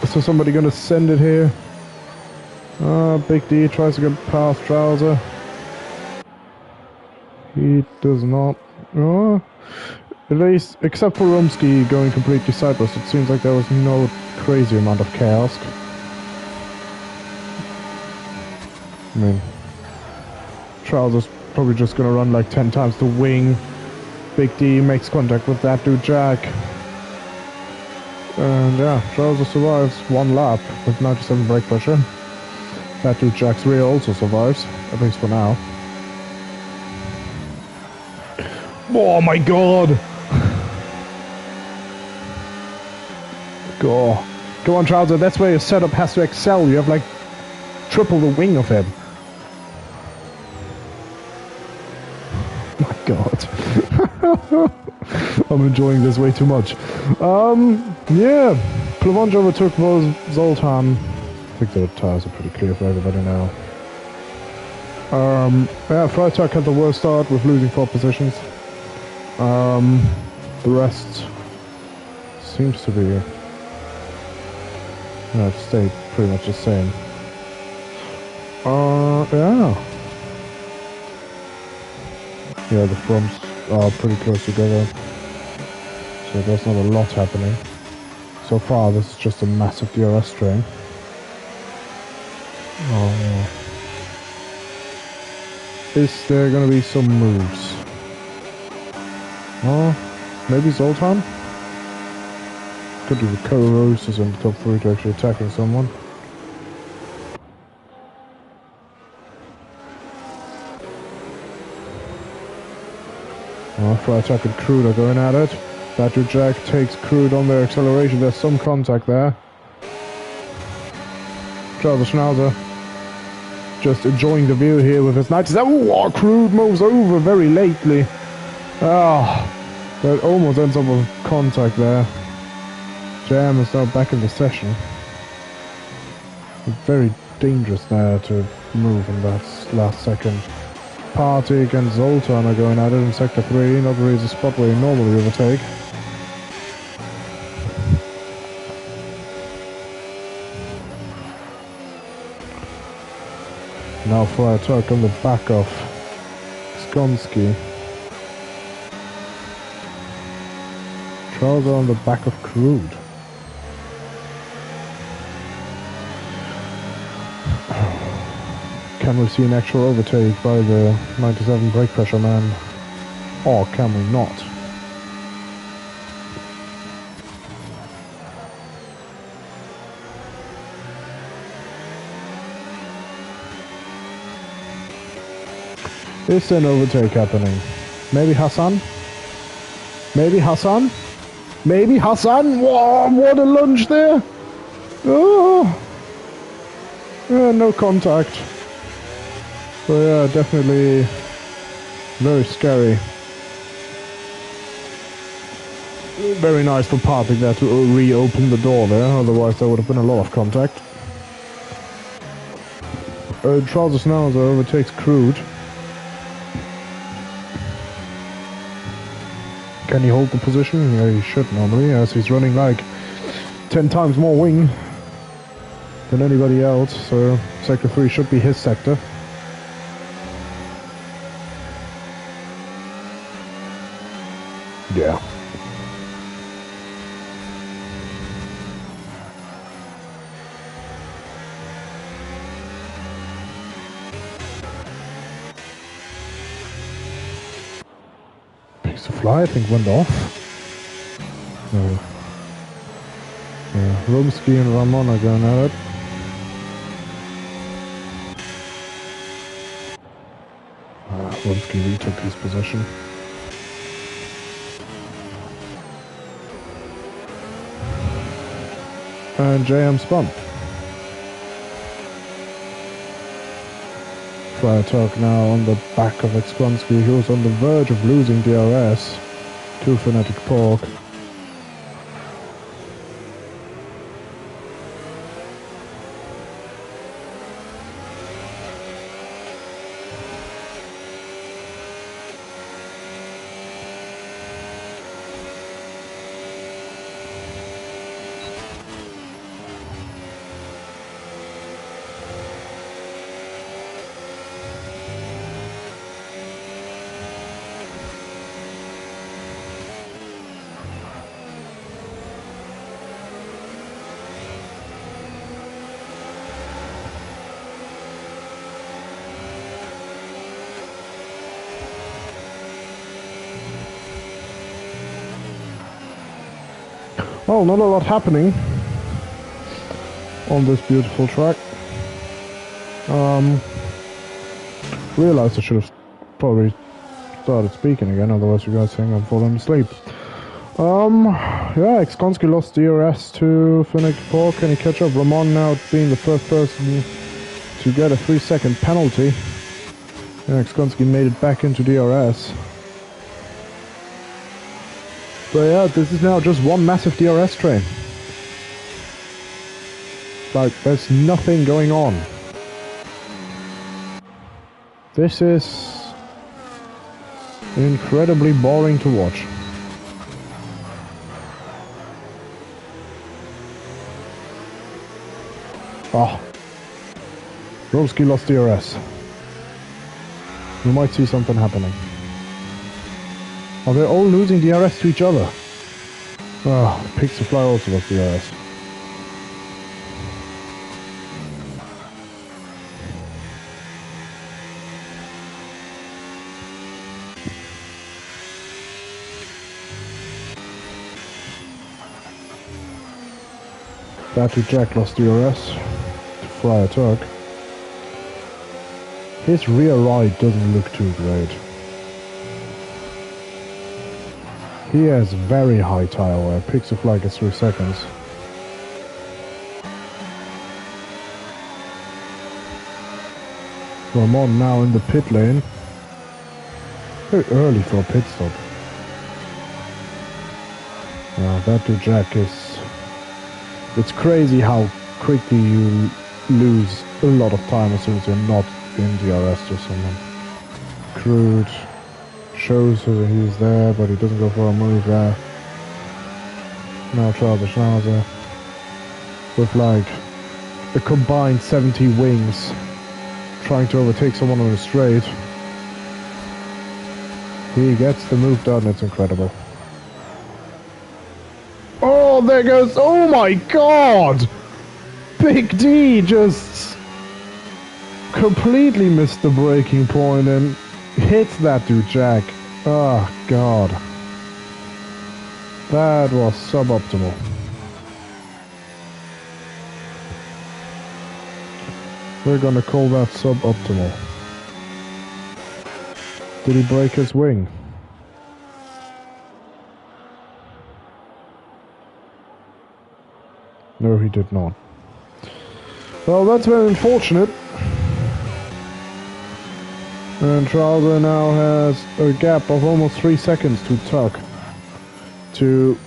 So somebody gonna send it here. Big D tries to get past Trouser. He does not. Oh, at least, except for Rumsky going completely sideways, it seems like there was no crazy amount of chaos. I mean, Trouser's probably just gonna run like 10 times the wing. Big D makes contact with that dude Jack. And yeah, Trouser survives 1 lap with 97 brake pressure. That dude Jack's rear also survives, at least for now. Oh my god! Go. Go on, Trouser, that's where your setup has to excel. You have like triple the wing of him. My god. I'm enjoying this way too much. Yeah. Plavonj overtook Zoltan. I think the tires are pretty clear for everybody now. Yeah, Freitag had the worst start with losing 4 positions. The rest seems to be, stayed pretty much the same. Yeah. Yeah, the fronts are pretty close together, so there's not a lot happening. So far, this is just a massive DRS strain. Oh. Is there gonna be some moves? Oh, maybe Zoltan? Could do the Roses in the top 3 to actually attacking someone. Freitag and Crude are going at it. Battery Jack takes Crude on their acceleration. There's some contact there. Trouser Schnauzer just enjoying the view here with his 97. Oh, Crude moves over very lately. That almost ends up with contact there. Jam is now back in the session. Very dangerous there to move in that last second. Partik and Zoltan are going at it in Sector 3, not really the spot where you normally overtake. Now for a Turk on the back of Skonsky. Trouser on the back of Crude. Can we see an actual overtake by the 97 brake pressure man? Or can we not? Is there an overtake happening? Maybe Hassan? Maybe Hassan? Maybe Hassan? Whoa, what a lunge there! Oh! Yeah, no contact. So yeah, definitely very scary. Very nice for Partik there to reopen the door there, otherwise there would have been a lot of contact. Trouser Schnauzer overtakes Crude. Can he hold the position? Yeah, he should normally, as he's running like 10 times more wing than anybody else, so Sector 3 should be his sector. Yeah. Piece of fly, I think, went off. No. Rumsky and Ramon are going at it. Rumsky retook his position. And JM spun. Fire Talk now on the back of Exconsky, who was on the verge of losing DRS to Fanatic Pork. Well, not a lot happening on this beautiful track. Realized I should have probably started speaking again, otherwise you guys think I'm falling asleep. Yeah, Exconsky lost DRS to Fanatic Pork. Can he catch up? Ramon now being the first person to get a 3-second penalty. Yeah, Exconsky made it back into DRS. But yeah, this is now just one massive DRS train. Like, there's nothing going on. This is incredibly boring to watch. Oh. Rolski lost DRS. We might see something happening. Oh, they're all losing DRS to each other. Oh, Pigs to Fly also lost DRS. Battery Jack lost DRS to Friar Tuck. His rear ride doesn't look too great. He has very high tire wear. Picks a flag at 3 seconds. Ramon now in the pit lane. Very early for a pit stop. That to Jack is... It's crazy how quickly you lose a lot of time as soon as you're not in DRS to someone. Crude shows that he's there, but he doesn't go for a move there. Now Schnauzer with like a combined 70 wings trying to overtake someone on the straight. He gets the move done, it's incredible. Oh, there goes, oh my god! Big D just completely missed the braking point and hits that dude Jack. Oh god. That was suboptimal. We're gonna call that suboptimal. Did he break his wing? No, he did not. Well, that's very unfortunate. And Trouser now has a gap of almost 3 seconds to Tuck to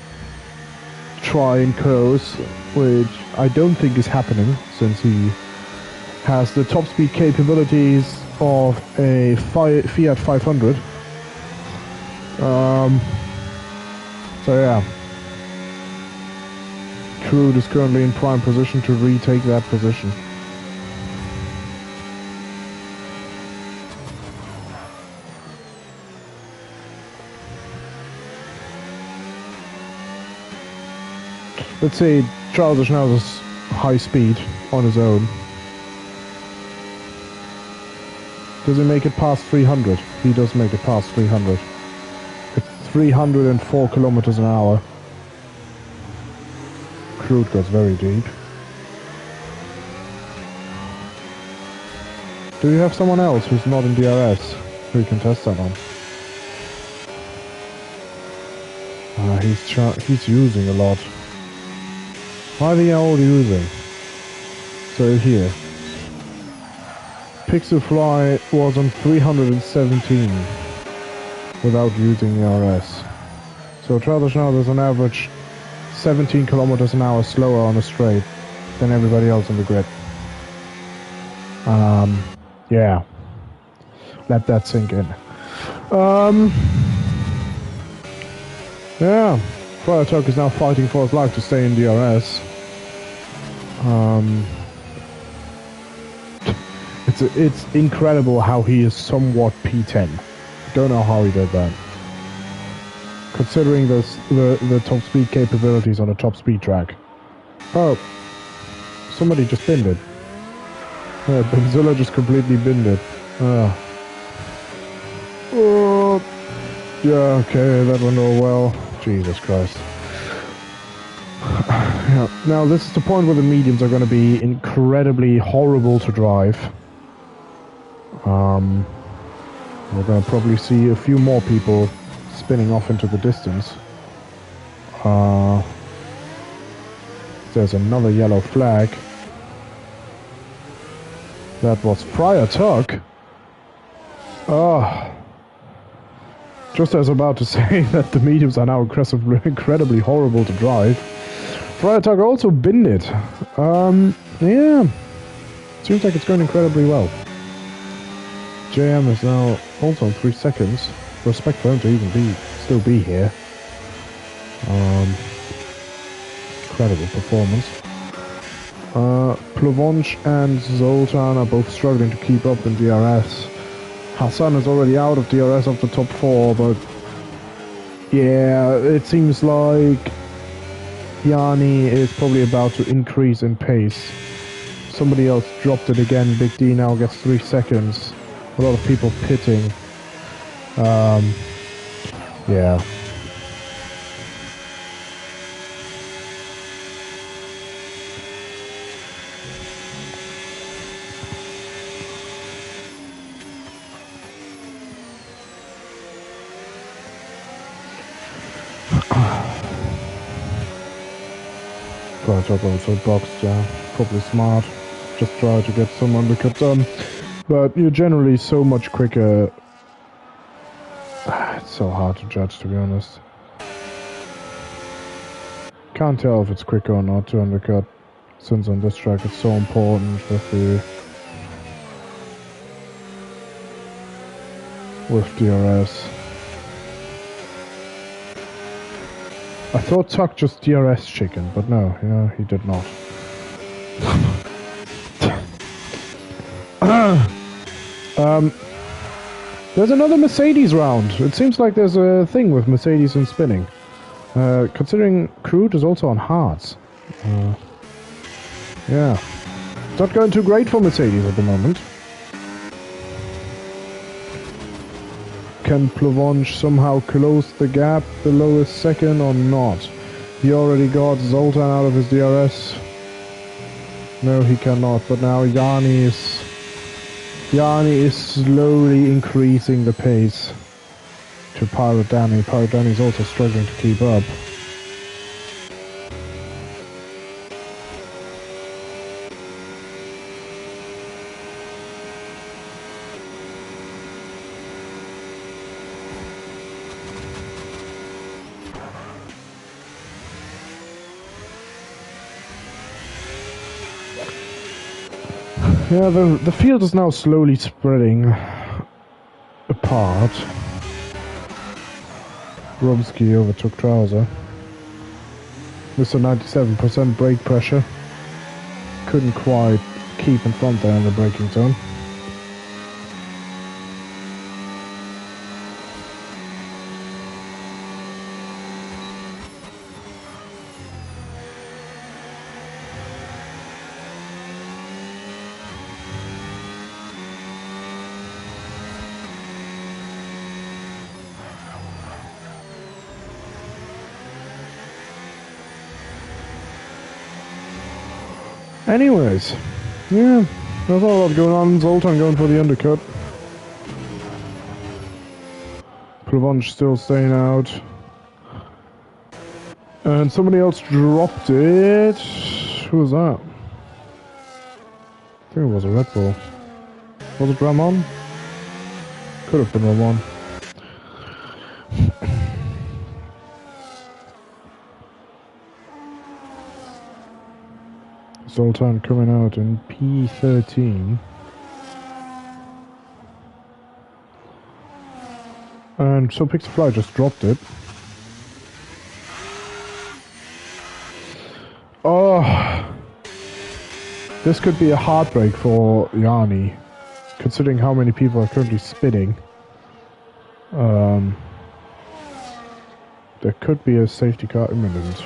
try and close, which I don't think is happening since he has the top speed capabilities of a Fiat 500. So yeah. Crude is currently in prime position to retake that position. Let's say Charles now has high speed on his own. Does he make it past 300? He does make it past 300. It's 304 kilometers an hour. crude goes very deep. Do you have someone else who's not in DRS who you can test that on? He's using a lot. Why are they all using? So here. Pixel Fly was on 317 without using ERS. So Travis now is on average 17 kilometers an hour slower on a straight than everybody else on the grid. Yeah. Let that sink in. Yeah. Friar Tuck is now fighting for his life to stay in DRS. It's incredible how he is somewhat P10. Don't know how he did that. Considering the top speed capabilities on a top speed track. Oh, somebody just binned it. Yeah, Benzilla just completely binned it. Oh, yeah, okay, that went all well. Jesus Christ. Yeah, now this is the point where the mediums are going to be incredibly horrible to drive. We're going to probably see a few more people spinning off into the distance. There's another yellow flag. That was Friar Tuck. Just as about to say that the mediums are now incredibly horrible to drive. Friar Tuck also binned it. Yeah. Seems like it's going incredibly well. JM is now also on 3 seconds. Respect for him to even still be here. Incredible performance. Plovonch and Zoltan are both struggling to keep up in DRS. Hassan is already out of DRS of the top 4, but yeah, it seems like Yanni is probably about to increase in pace. Somebody else dropped it again. Big D now gets 3 seconds. A lot of people pitting. Yeah. Try to also boxed, yeah. Probably smart. Just try to get some undercut done. But you're generally so much quicker. It's so hard to judge, to be honest. Can't tell if it's quicker or not to undercut, since on this track it's so important with DRS. I thought Tuck just DRS chicken, but no, yeah, he did not. There's another Mercedes round. It seems like there's a thing with Mercedes and spinning. Considering Crude is also on hards. Yeah. It's not going too great for Mercedes at the moment. Can Plovonch somehow close the gap below his second or not? He already got Zoltan out of his DRS. No, he cannot, but now Yanni is slowly increasing the pace to Pirate Danny. Pirate Danny is also struggling to keep up. Yeah, the field is now slowly spreading apart. Romsky overtook Trouser. Mr. 97% brake pressure. Couldn't quite keep in front there in the braking zone. Anyways, yeah, there's not a lot going on. Zoltan going for the undercut. Provence still staying out. And somebody else dropped it. Who was that? I think it was a Red Bull. Was it Ramon? Could have been Ramon. Zoltan coming out in P13. And so Pixelfly just dropped it. Oh, this could be a heartbreak for Yanni, considering how many people are currently spinning. There could be a safety car imminent.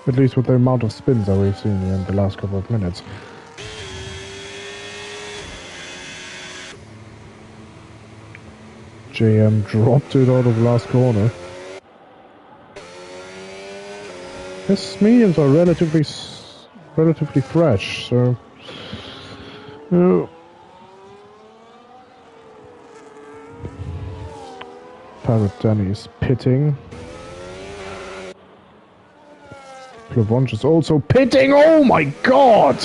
At least with the amount of spins that we've seen in the last couple of minutes. JM dropped it out of the last corner. His mediums are relatively fresh, so... Parrot Danny is pitting. Plavonch is also pitting! Oh my god!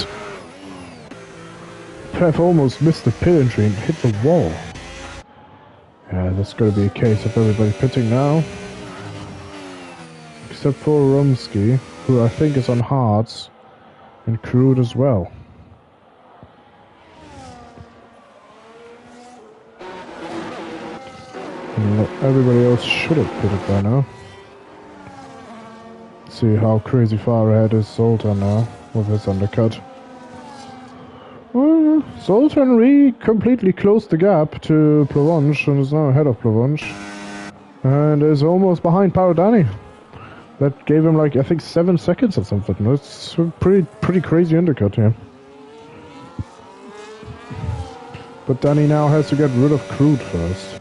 Pev almost missed the pit entry and hit the wall. Yeah, that's gonna be a case of everybody pitting now. Except for Rumsky, who I think is on hards, and Crude as well. And everybody else should have pitted by now. Let's see how crazy far ahead is Zoltan now, with his undercut. Well, Zoltan completely closed the gap to Plavonch, and is now ahead of Plavonch. And is almost behind Paradani. That gave him like, I think 7 seconds or something. That's a pretty crazy undercut here. But Danny now has to get rid of Crude first.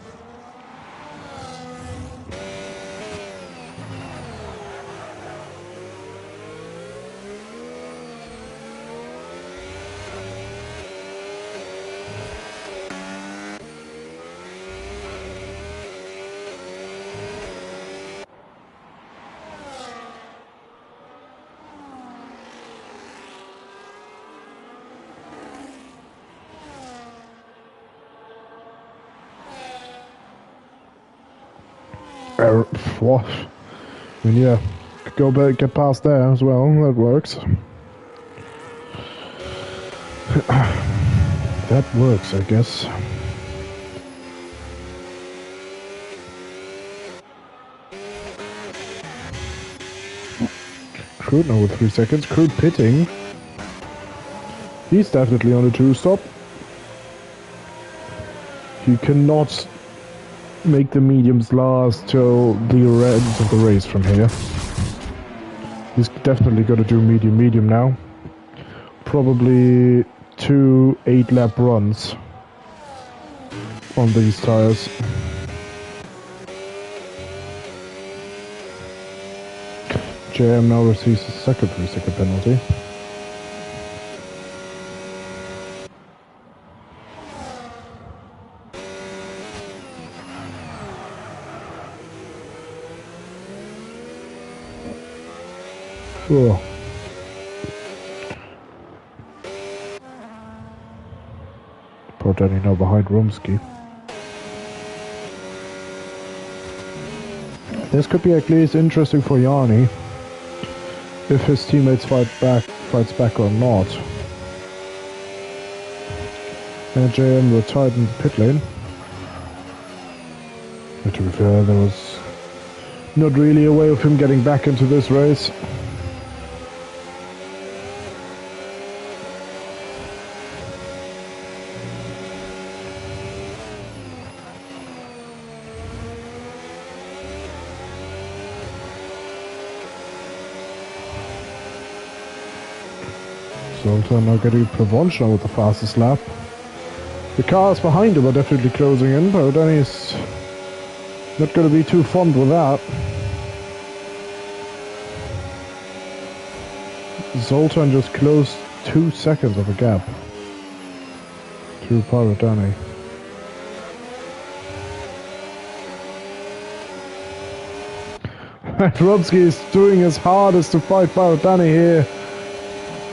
What? I mean, yeah, go back, get past there as well. That works. That works, I guess. Crude now with 3 seconds. Crude pitting. He's definitely on a 2-stop. He cannot make the mediums last till the end of the race from here. He's definitely got to do medium now. Probably 2 8-lap runs on these tires. JM now receives a second 3-second penalty. Oh. Poor Danny now behind Rumsky. This could be at least interesting for Yanni, if his teammates fights back or not. And JM retired in the pit lane. But to be fair, there was not really a way of him getting back into this race. Zoltan now getting Plavonch now with the fastest lap. The cars behind him are definitely closing in, but Danny's not going to be too fond with that. Zoltan just closed 2 seconds of a gap to Paradani. Rumsky is doing his hardest to fight Paradani here,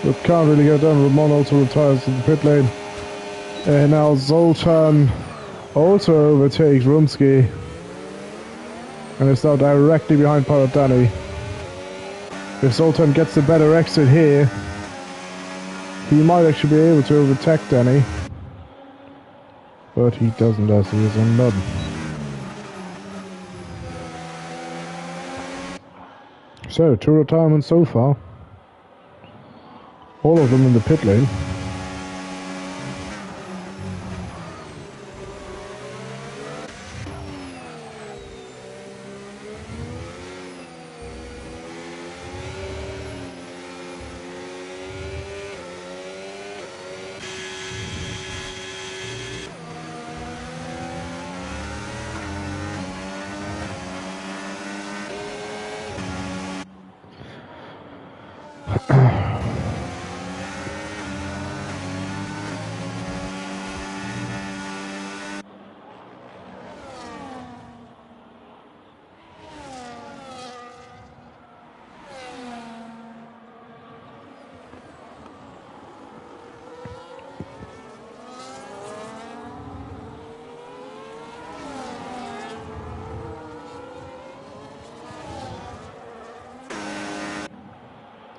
but can't really get done. Ramon also retires to the pit lane. And now Zoltan also overtakes Rumsky and is now directly behind Paradani. If Zoltan gets the better exit here, he might actually be able to overtake Danny. But he doesn't, as he is on none. So, 2 retirements so far. All of them in the pit lane.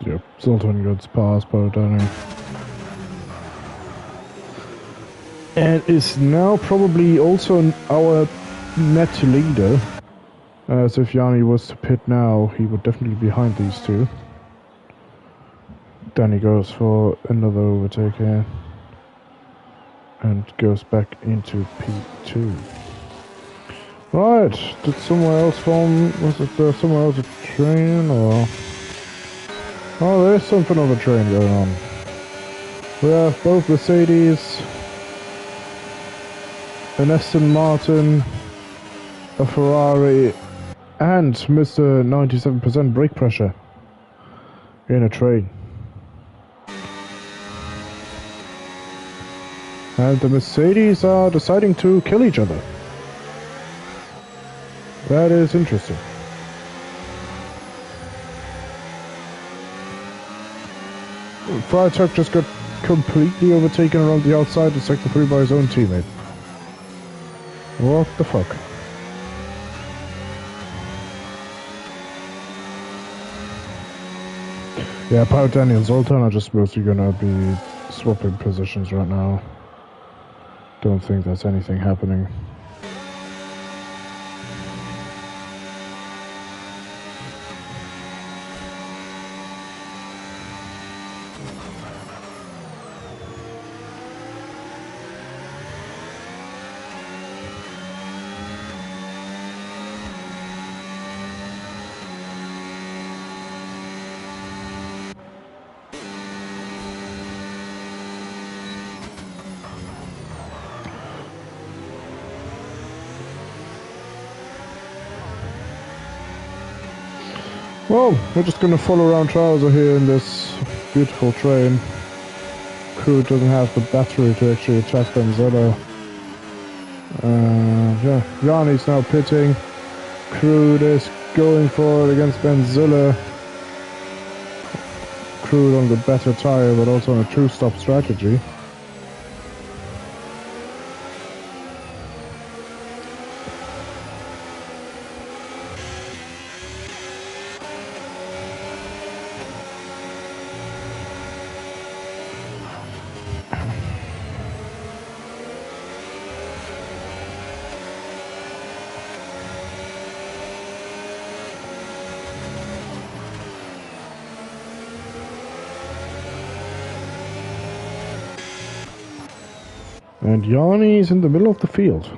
Yep, Zoltan gets past Paradani. And is now probably also our net leader. As if Yanni was to pit now, he would definitely be behind these two. Danny goes for another overtake here. And goes back into P2. Right, did somewhere else form? Was it somewhere else a train or? Oh, there's something of a train going on. We have both Mercedes, an Aston Martin, a Ferrari, and Mr. 97% brake pressure in a train. And the Mercedes are deciding to kill each other. That is interesting. Fire truck just got completely overtaken around the outside of sector 3 by his own teammate. What the fuck? Yeah, Paradani and Zoltan are just mostly gonna be swapping positions right now. Don't think there's anything happening. Well, we're just gonna follow around Trouser here in this beautiful train. Crew doesn't have the battery to actually attack Benzella. Yeah, Yanni's now pitting. Crew is going for it against Benzilla. Crew on the better tire, but also on a two-stop strategy. And Yanni's in the middle of the field.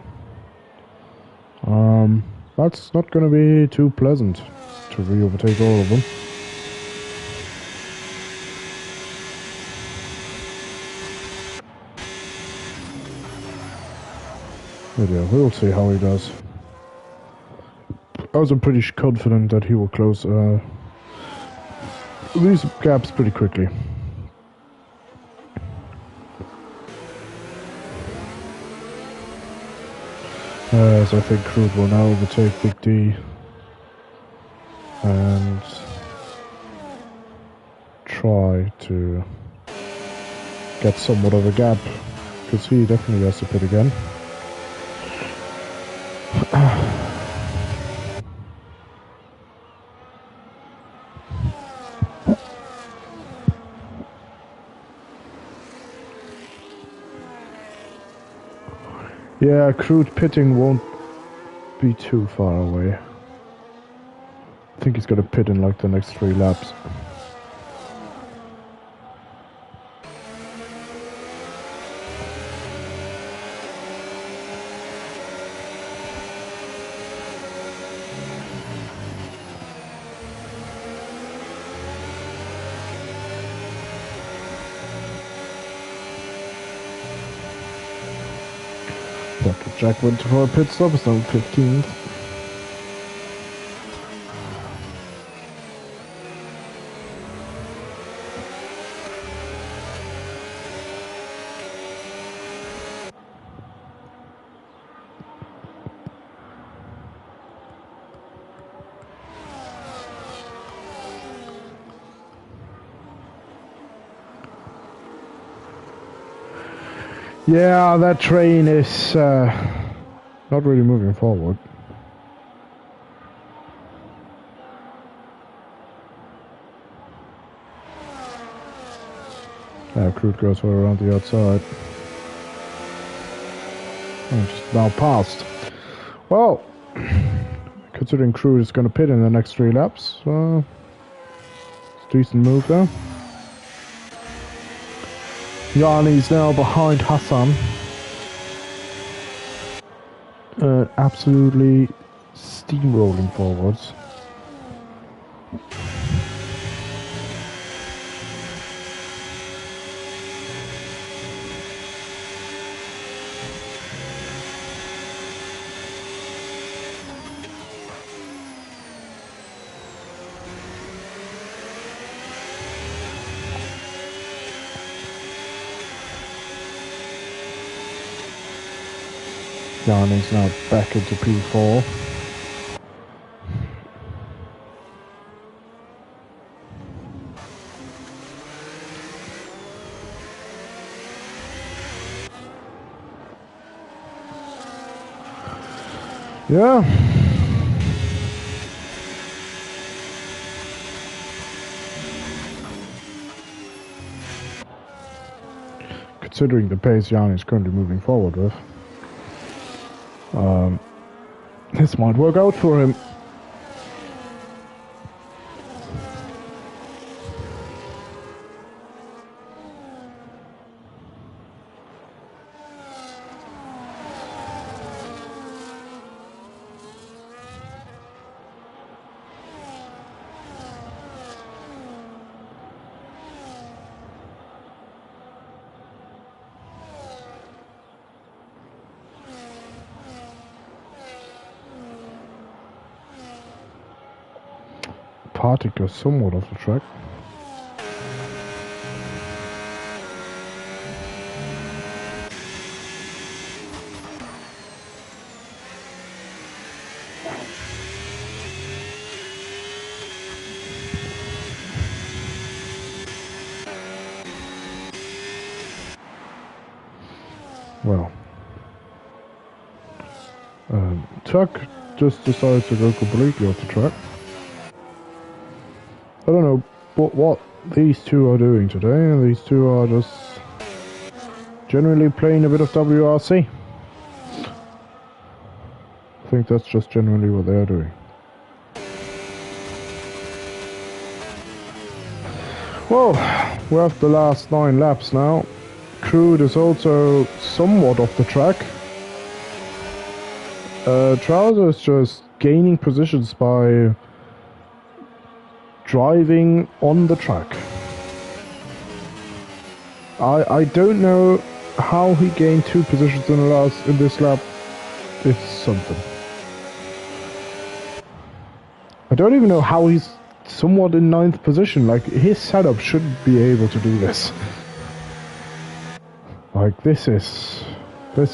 That's not going to be too pleasant to re-overtake all of them. But yeah, we'll see how he does. I was pretty confident that he will close these gaps pretty quickly. So I think Crude will now overtake Big D and try to get somewhat of a gap, because he definitely has to pit again. Yeah, Crude pitting won't be too far away. I think he's gonna pit in like the next 3 laps. But Jack went for a pit stop, it's now 15th. Yeah, that train is not really moving forward. Crude goes for around the outside. And just now passed. Well, considering Crude is going to pit in the next 3 laps, it's a decent move there. Yanni's now behind Hassan. Absolutely steamrolling forwards. Yanni's now back into P4. Yeah. Considering the pace Yanni's currently moving forward with. This might work out for him. Party goes somewhat off the track. Well, Tuck just decided to go completely off the track. I don't know what these two are doing today. These two are just generally playing a bit of WRC. I think that's just generally what they are doing. Well, we're at the last 9 laps now. Crude is also somewhat off the track. Trouser is just gaining positions by driving on the track. I don't know how he gained 2 positions in this lap. It's something. I don't even know how he's somewhat in 9th position. Like, his setup shouldn't be able to do this. Like, this is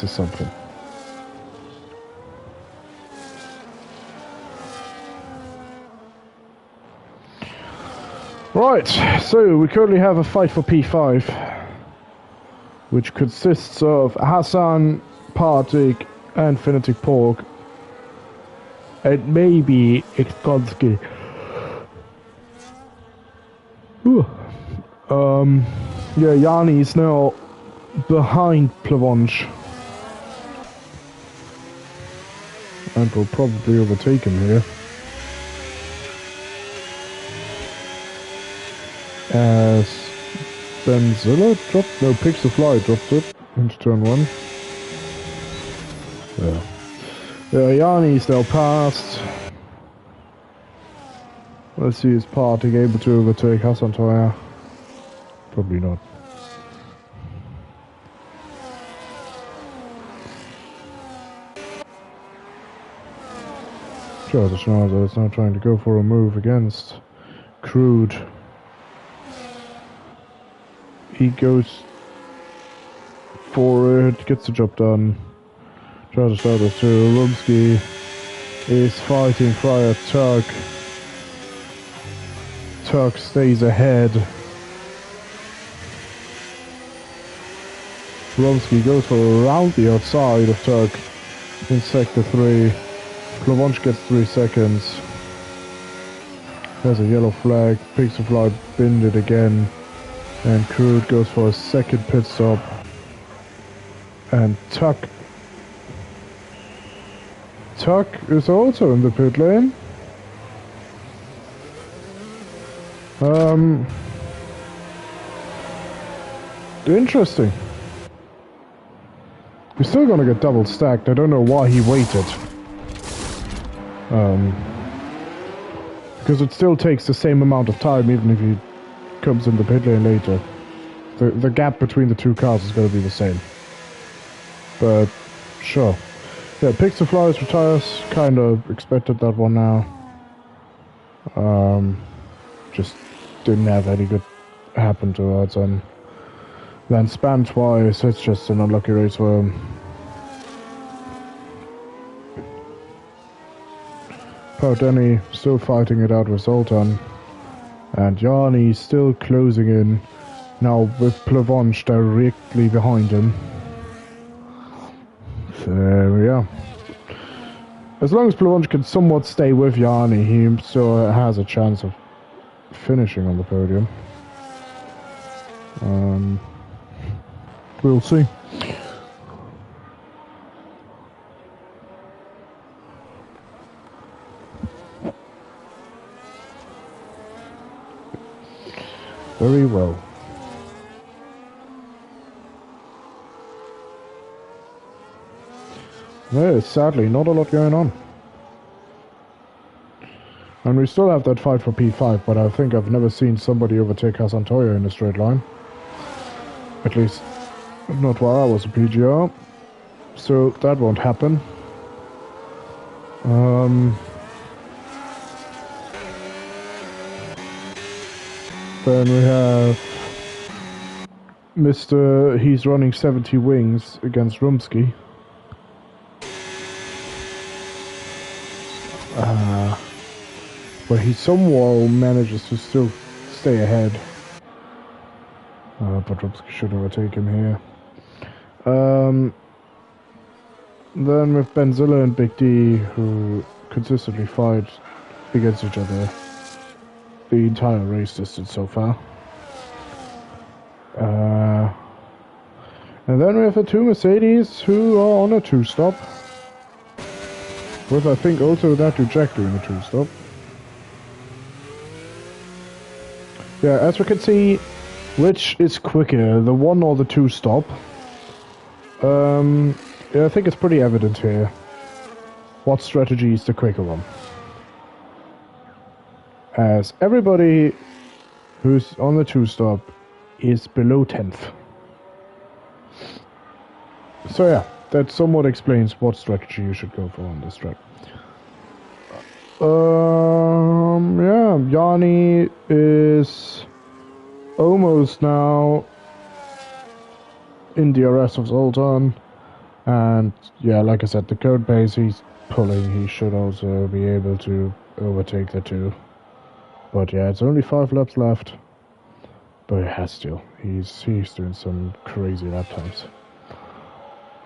something. Right, so we currently have a fight for P5, which consists of Hassan, Partik, and Fanatic Pork, and maybe Ikskonski. Yeah, Yanni is now behind Plavonch, and will probably overtake him here. As Benzilla dropped, no, Pixel Fly dropped it into turn 1. Yeah. Yanni's now passed. Let's see, is Partik able to overtake Hassan Toya? Probably not. Sure, the Schnauzer is now trying to go for a move against Crude. He goes for it, gets the job done. Tries to start us too. Rumsky is fighting Friar Tuck. Tuck stays ahead. Rumsky goes for around the outside of Tuck in sector 3. Plavonch gets 3 seconds. There's a yellow flag. Pixel Fly binned it again. And Crude goes for a second pit stop. And Tuck is also in the pit lane. Interesting. We're still gonna get double stacked. I don't know why he waited. Because it still takes the same amount of time even if he comes in the pit lane later. The gap between the two cars is going to be the same. But, sure. Yeah, Pixel Flies retires. Kind of expected that one now. Just didn't have any good happen to us. And then span twice. It's just an unlucky race for him. Denny still fighting it out with Zoltan. And Yanni still closing in, now with Plavonch directly behind him. So there we are. As long as Plavonch can somewhat stay with Yanni, he still has a chance of finishing on the podium. We'll see. Very well. There's sadly not a lot going on. And we still have that fight for P5, but I think I've never seen somebody overtake Hassan Toya in a straight line. At least, not while I was a PGR. So that won't happen. Then we have Mr. He's running 70 wings against Rumsky. But he somehow manages to still stay ahead. But Rumsky should overtake him here. Then with Benzilla and Big D, who consistently fight against each other the entire race distance so far. And then we have the two Mercedes who are on a 2-stop. With I think also that Jack doing a 2-stop. Yeah, as we can see, which is quicker, the 1 or the 2-stop? Yeah, I think it's pretty evident here. What strategy is the quicker one? As everybody who's on the 2-stop is below 10th. So yeah, that somewhat explains what strategy you should go for on this track. Yeah, Yanni is almost now in DRS of Zoltan. And yeah, like I said, the current pace he's pulling, he should also be able to overtake the two. But yeah, it's only 5 laps left. But yeah, still, he's doing some crazy lap times.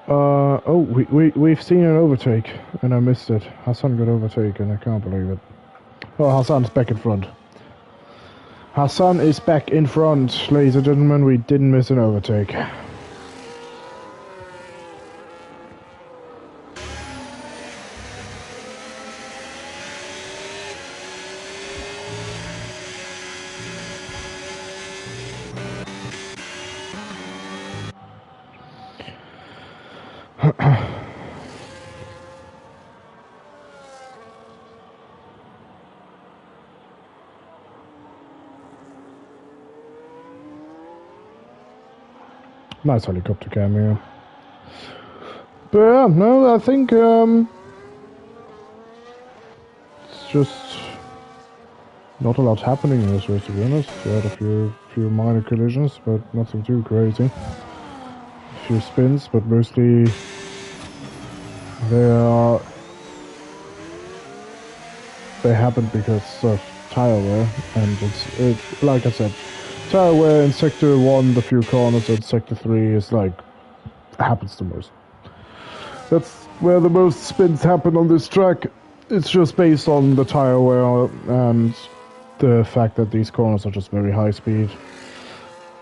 Oh, we've seen an overtake, and I missed it. Hassan got overtaken, I can't believe it. Oh, Hassan's back in front. Hassan is back in front, ladies and gentlemen. We didn't miss an overtake. Nice helicopter cameo. But yeah, no, I think it's just not a lot happening in this race, to be honest. We had a few minor collisions, but nothing too crazy. A few spins, but mostly they happened because of tire wear, and it's like I said, tire wear in sector 1, the few corners, and sector 3 is like happens the most. That's where the most spins happen on this track. It's just based on the tire wear and the fact that these corners are just very high speed.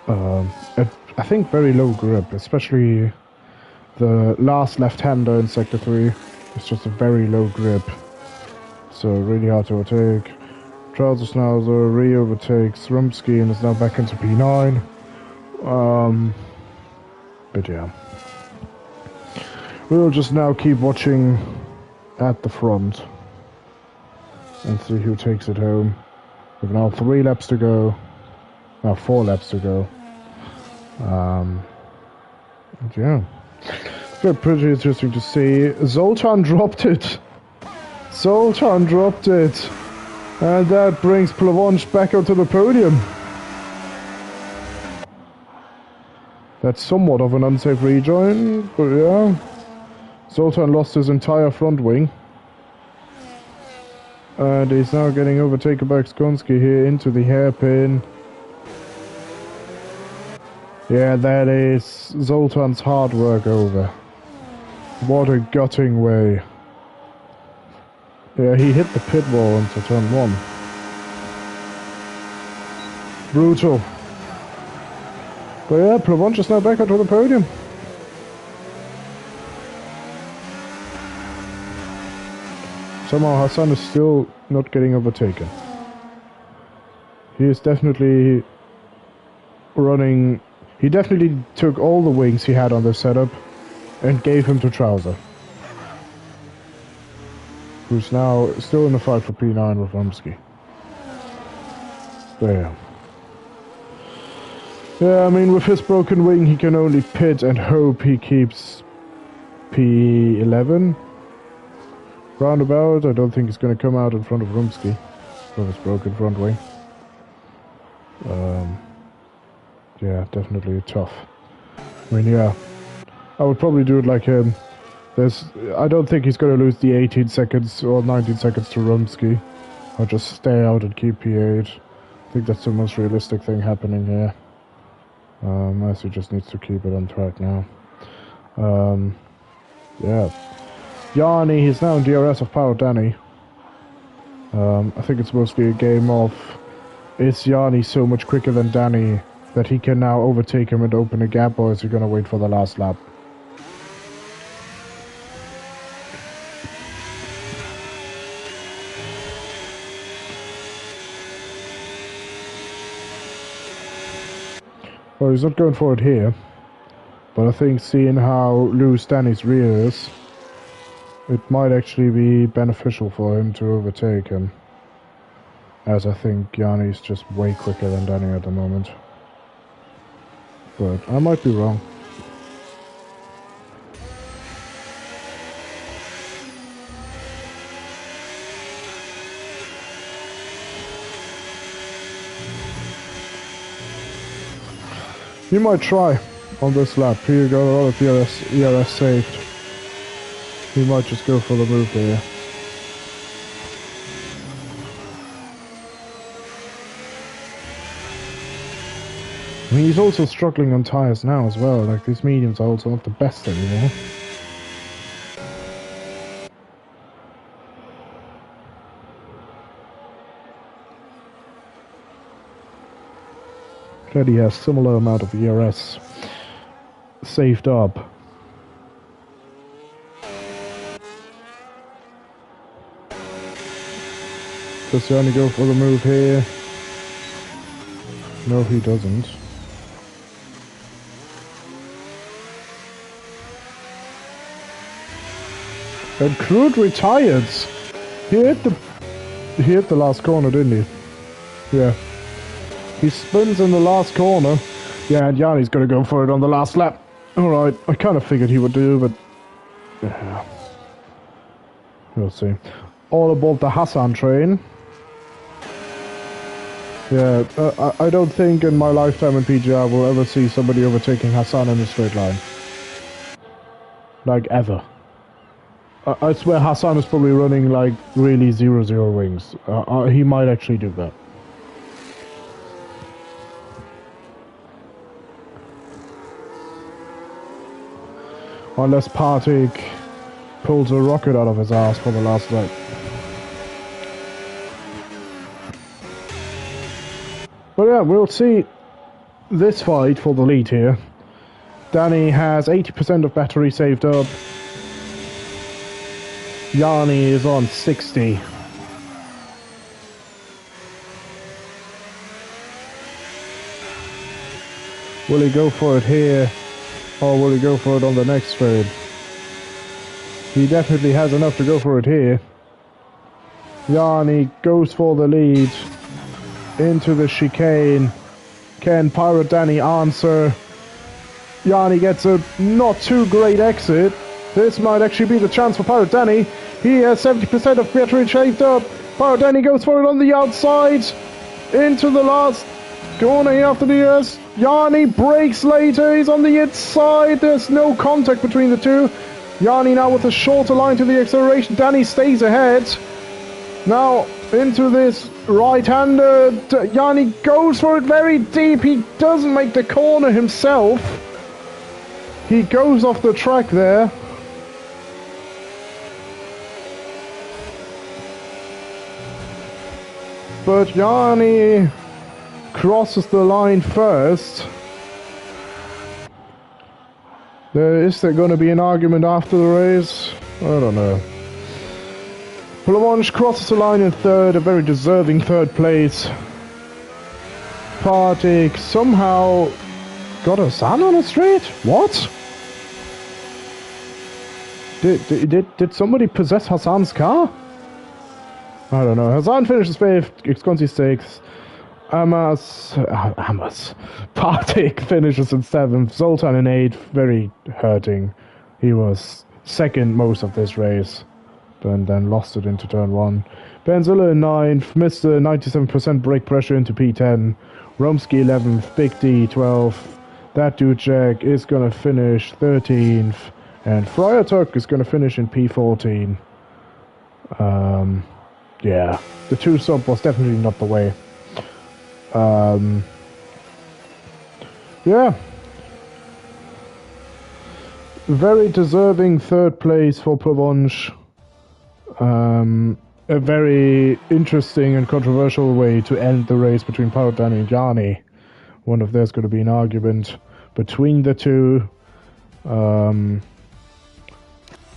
I think very low grip, especially the last left-hander in sector 3. It's just a very low grip, so really hard to overtake. Trouser Schnauzer re-overtakes Rumsky and is now back into P9. But yeah. We'll just now keep watching at the front and see who takes it home. We've now 3 laps to go. Now 4 laps to go. Yeah. It's pretty interesting to see. Zoltan dropped it. Zoltan dropped it. And that brings Plavonch back onto the podium. That's somewhat of an unsafe rejoin, but yeah. Zoltan lost his entire front wing. And he's now getting overtaken by Skonski here into the hairpin. Yeah, that is Zoltan's hard work over. What a gutting way. Yeah, he hit the pit wall into turn 1. Brutal. But yeah, Plavonch is now back onto the podium. Somehow Hassan is still not getting overtaken. He is definitely running... He definitely took all the wings he had on the setup and gave him to Trouser, who's now still in the fight for P9 with Rumsky. There. Yeah, I mean, with his broken wing, he can only pit and hope he keeps P11. Roundabout, I don't think he's going to come out in front of Rumsky with his broken front wing. Yeah, definitely tough. I mean, yeah, I would probably do it like him. I don't think he's going to lose the 18 seconds or 19 seconds to Rumsky. I'll just stay out and keep P8. I think that's the most realistic thing happening here. As he just needs to keep it on track now. Yeah. Yanni, he's now in DRS of Power Danny. I think it's mostly a game of, is Yanni so much quicker than Danny that he can now overtake him and open a gap, or is he going to wait for the last lap? Well, he's not going for it here, but I think seeing how loose Danny's rear is, it might actually be beneficial for him to overtake him, as I think Yanni's just way quicker than Danny at the moment. But I might be wrong. He might try on this lap. He got a lot of ERS saved. He might just go for the move here. I mean, he's also struggling on tyres now as well. Like, these mediums are also not the best anymore. Already has similar amount of ERS saved up. Does he only go for the move here? No, he doesn't. And Crude retired. He hit the last corner, didn't he? Yeah. He spins in the last corner. Yeah, and Yanni's gonna go for it on the last lap. Alright, I kind of figured he would do, but... yeah. We'll see. All aboard the Hassan train. Yeah, I don't think in my lifetime in PGR we'll ever see somebody overtaking Hassan in a straight line. Like, ever. I swear Hassan is probably running, like, really 0-0 wings. He might actually do that. Unless Partick pulls a rocket out of his ass for the last lap. But yeah, we'll see this fight for the lead here. Danny has 80% of battery saved up. Yanni is on 60. Will he go for it here? Or will he go for it on the next straight? He definitely has enough to go for it here. Yanni goes for the lead. Into the chicane. Can Pirate Danny answer? Yanni gets a not too great exit. This might actually be the chance for Pirate Danny. He has 70% of battery shaved up. Pirate Danny goes for it on the outside. Into the last corner after the US. Yanni breaks later. He's on the inside. There's no contact between the two. Yanni now with a shorter line to the acceleration. Danny stays ahead. Now into this right-hander. Yanni goes for it very deep. He doesn't make the corner himself. He goes off the track there. But Yanni crosses the line first. Is there going to be an argument after the race? I don't know. Blancmange crosses the line in third, a very deserving third place. Partick somehow got a sun on a straight? What? Did somebody possess Hassan's car? I don't know. Hassan finishes 5th, Exconsi 6th. Partick finishes in 7th, Zoltan in 8th, very hurting. He was second most of this race, then lost it into turn 1. Benzilla in 9th, missed the 97% brake pressure into P10. Romsky 11th, Big D 12th. That dude Jack is gonna finish 13th, and Friartuck is gonna finish in P14. Yeah, the 2 sub was definitely not the way. Yeah. Very deserving 3rd place for Blancmange. A very interesting and controversial way to end the race between Pirate Danny and Yanni. Wonder if there's going to be an argument between the two.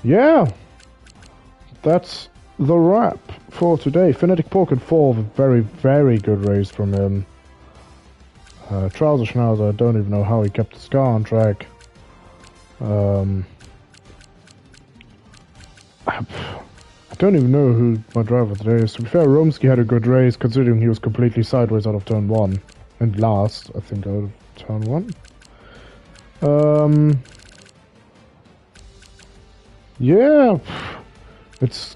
Yeah. That's the wrap for today. Phonetic Pork and 4, very, very good race from him. Trouser Schnauzer, I don't even know how he kept his car on track. I don't even know who my driver today is. To be fair, Romsky had a good race considering he was completely sideways out of turn 1. And last, I think, out of turn 1. Yeah. It's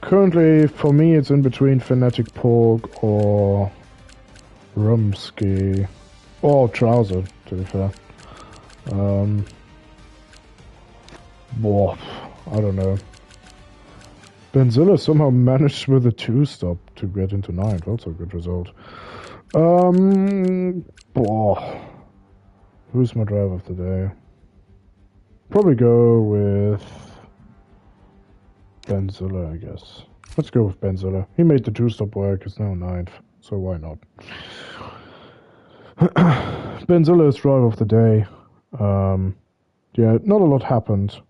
currently, for me, it's in between Phonetic Pork or Romsky. Or Trouser, to be fair. I don't know. Benzilla somehow managed with a 2-stop to get into 9th. Also a good result. Who's my driver of the day? Probably go with Benzilla, I guess. Let's go with Benzilla. He made the two-stop work. It's now 9th, so why not? Benzilla is driver of the day. Yeah, not a lot happened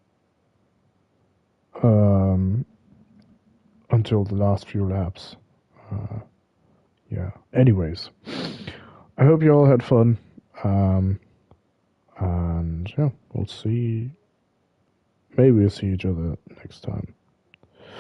until the last few laps. Yeah. Anyways, I hope you all had fun. And yeah, we'll see. Maybe we'll see each other next time.